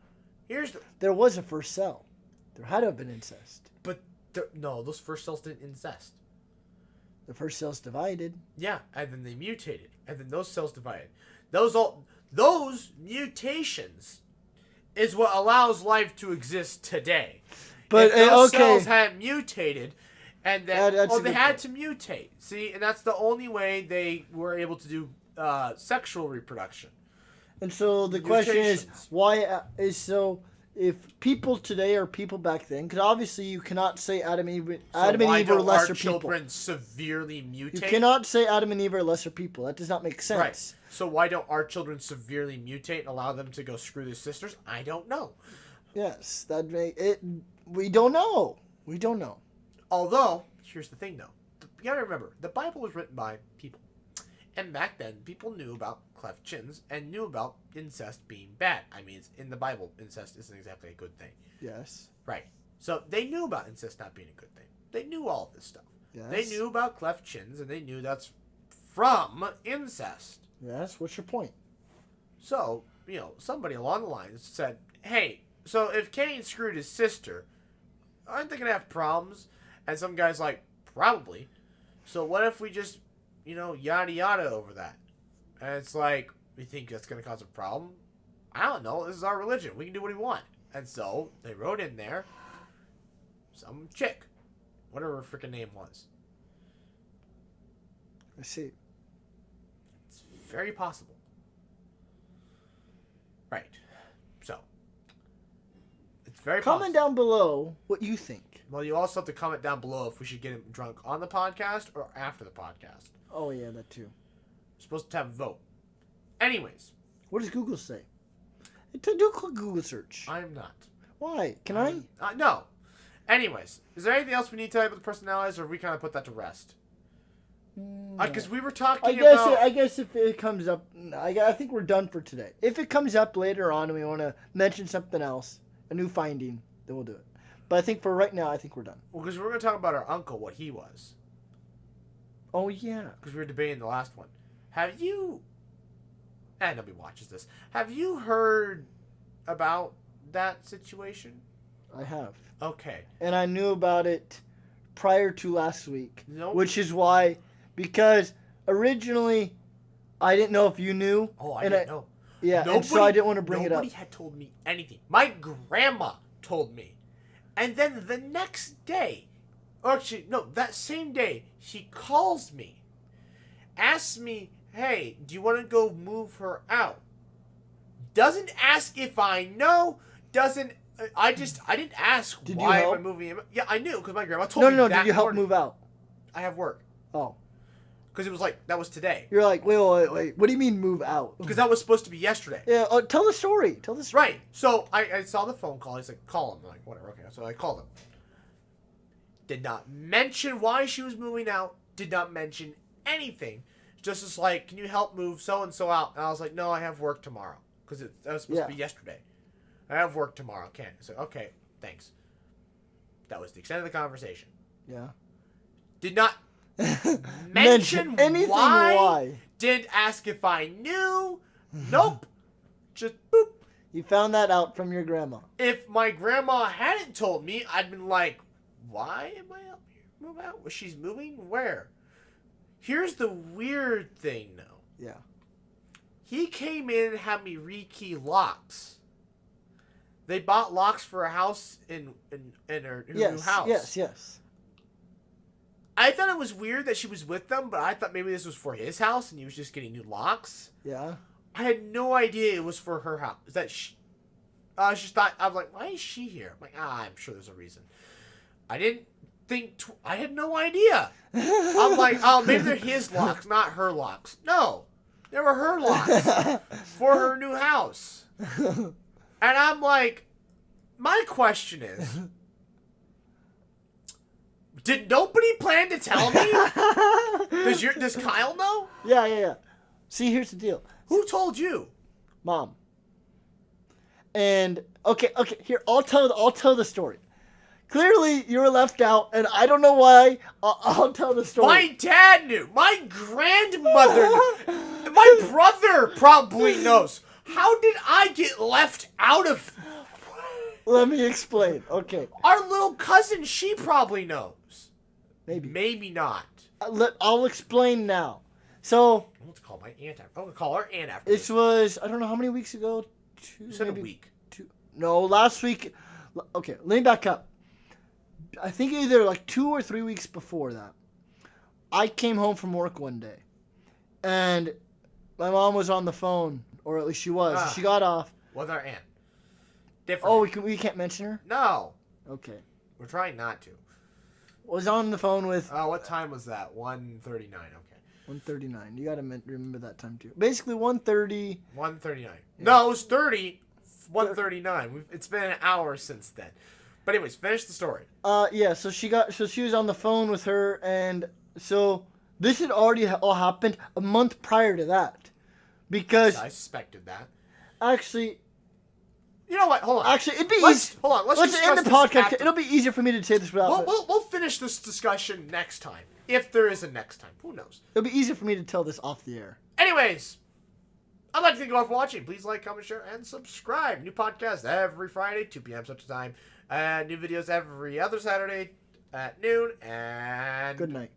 There was a first cell. There had to have been incest. But, no, those first cells didn't incest. The first cells divided. Yeah, and then they mutated. And then those cells divided. Those mutations is what allows life to exist today. But, if those cells hadn't mutated... And then, they had to mutate. See, and that's the only way they were able to do sexual reproduction. And so the question is, why if people today are people back then, because obviously you cannot say Adam and Eve were lesser people. Children severely mutate? You cannot say Adam and Eve are lesser people. That does not make sense. Right. So why don't our children severely mutate and allow them to go screw their sisters? I don't know. Yes, we don't know. We don't know. Although, here's the thing, though. you gotta remember, the Bible was written by people. And back then, people knew about cleft chins and knew about incest being bad. I mean, it's in the Bible, incest isn't exactly a good thing. Yes. Right. So they knew about incest not being a good thing. They knew all of this stuff. Yes. They knew about cleft chins, and they knew that's from incest. Yes. What's your point? So, somebody along the lines said, hey, so if Cain screwed his sister, aren't they going to have problems? And some guy's like, probably. So what if we just, yada yada over that? And it's like, we think that's going to cause a problem? I don't know. This is our religion. We can do what we want. And so they wrote in there some chick, whatever her freaking name was. I see. It's very possible. Right. So, it's very Comment possible. down below what you think. Well, you also have to comment down below if we should get him drunk on the podcast or after the podcast. Oh, yeah, that too. We're supposed to have a vote. Anyways. What does Google say? Do a quick Google search. I'm not. Why? Can I? No. Anyways, is there anything else we need to tell you about the personalities, or have we kind of put that to rest? Because we were talking about... I guess if it comes up... I think we're done for today. If it comes up later on and we want to mention something else, a new finding, then we'll do it. But I think for right now, I think we're done. Well, because we're going to talk about our uncle, what he was. Oh, yeah. Because we were debating the last one. Have you... nobody watches this. Have you heard about that situation? I have. Okay. And I knew about it prior to last week. Nope. Which is why... Because originally, I didn't know if you knew. Oh, I didn't know. Yeah, and so I didn't want to bring it up. Nobody had told me anything. My grandma told me. And then the next day, or actually, no, that same day, she calls me, asks me, hey, do you want to go move her out? Doesn't ask if I know, I didn't ask Did you why help? am I moving him. Yeah, I knew, because my grandma told me No, that did you help morning. move out? I have work. Oh. Because it was like, that was today. You're like, wait. What do you mean move out? Because that was supposed to be yesterday. Yeah, tell the story. Right. So I saw the phone call. He's like, call him. I'm like, whatever. Okay. So I called him. Did not mention why she was moving out. Did not mention anything. Just as like, can you help move so-and-so out? And I was like, no, I have work tomorrow. Because that was supposed to be yesterday. I have work tomorrow. Can't. I said, okay, thanks. That was the extent of the conversation. Yeah. Did not mention anything why. Didn't ask if I knew. Nope. Just boop. You found that out from your grandma. If my grandma hadn't told me, I'd been like, why am I helping her move out? Was she's moving? Where? Here's the weird thing, though. Yeah. He came in and had me rekey locks. They bought locks for a house in her new house. Yes. I thought it was weird that she was with them, but I thought maybe this was for his house and he was just getting new locks. Yeah. I had no idea it was for her house. Is that I just thought, I was like, why is she here? I'm like, I'm sure there's a reason. I didn't think, I had no idea. I'm like, oh, maybe they're his locks, not her locks. No, they were her locks for her new house. And I'm like, my question is, did nobody plan to tell me? Does Kyle know? Yeah. See, here's the deal. Who told you? Mom. And okay. Here, I'll tell the story. Clearly, you were left out, and I don't know why. I'll tell the story. My dad knew. My grandmother knew. My brother probably knows. How did I get left out of? Let me explain. Okay. Our little cousin, she probably knows. Maybe. Maybe not. I'll explain now. So. Let's call my aunt after. I'm gonna call our aunt after. This was, I don't know how many weeks ago. You said a week. No, last week. Okay, let me back up. I think either like 2 or 3 weeks before that, I came home from work one day, and my mom was on the phone, or at least she was. She got off. With our aunt. Different. Oh, we can't mention her? No. Okay. We're trying not to. Was on the phone with... Oh, what time was that? 1:39. Okay. 1:39. You gotta remember that time too. Basically 1:30. 1:39. Yeah. No, it was 30. 1:39. It's been an hour since then. But anyways, finish the story. Yeah. So she was on the phone with her, and So this had already all happened a month prior to that. Because I suspected that. actually, You know what? Hold on. Actually, it'd be Let's easy. hold on. Let's end discuss the this podcast. after- It'll be easier for me to say this without. We'll finish this discussion next time, if there is a next time. Who knows? It'll be easier for me to tell this off the air. Anyways, I'd like to thank you all for watching. Please like, comment, share, and subscribe. New podcast every Friday, 2 p.m. Central Time, and new videos every other Saturday at noon. And Good night.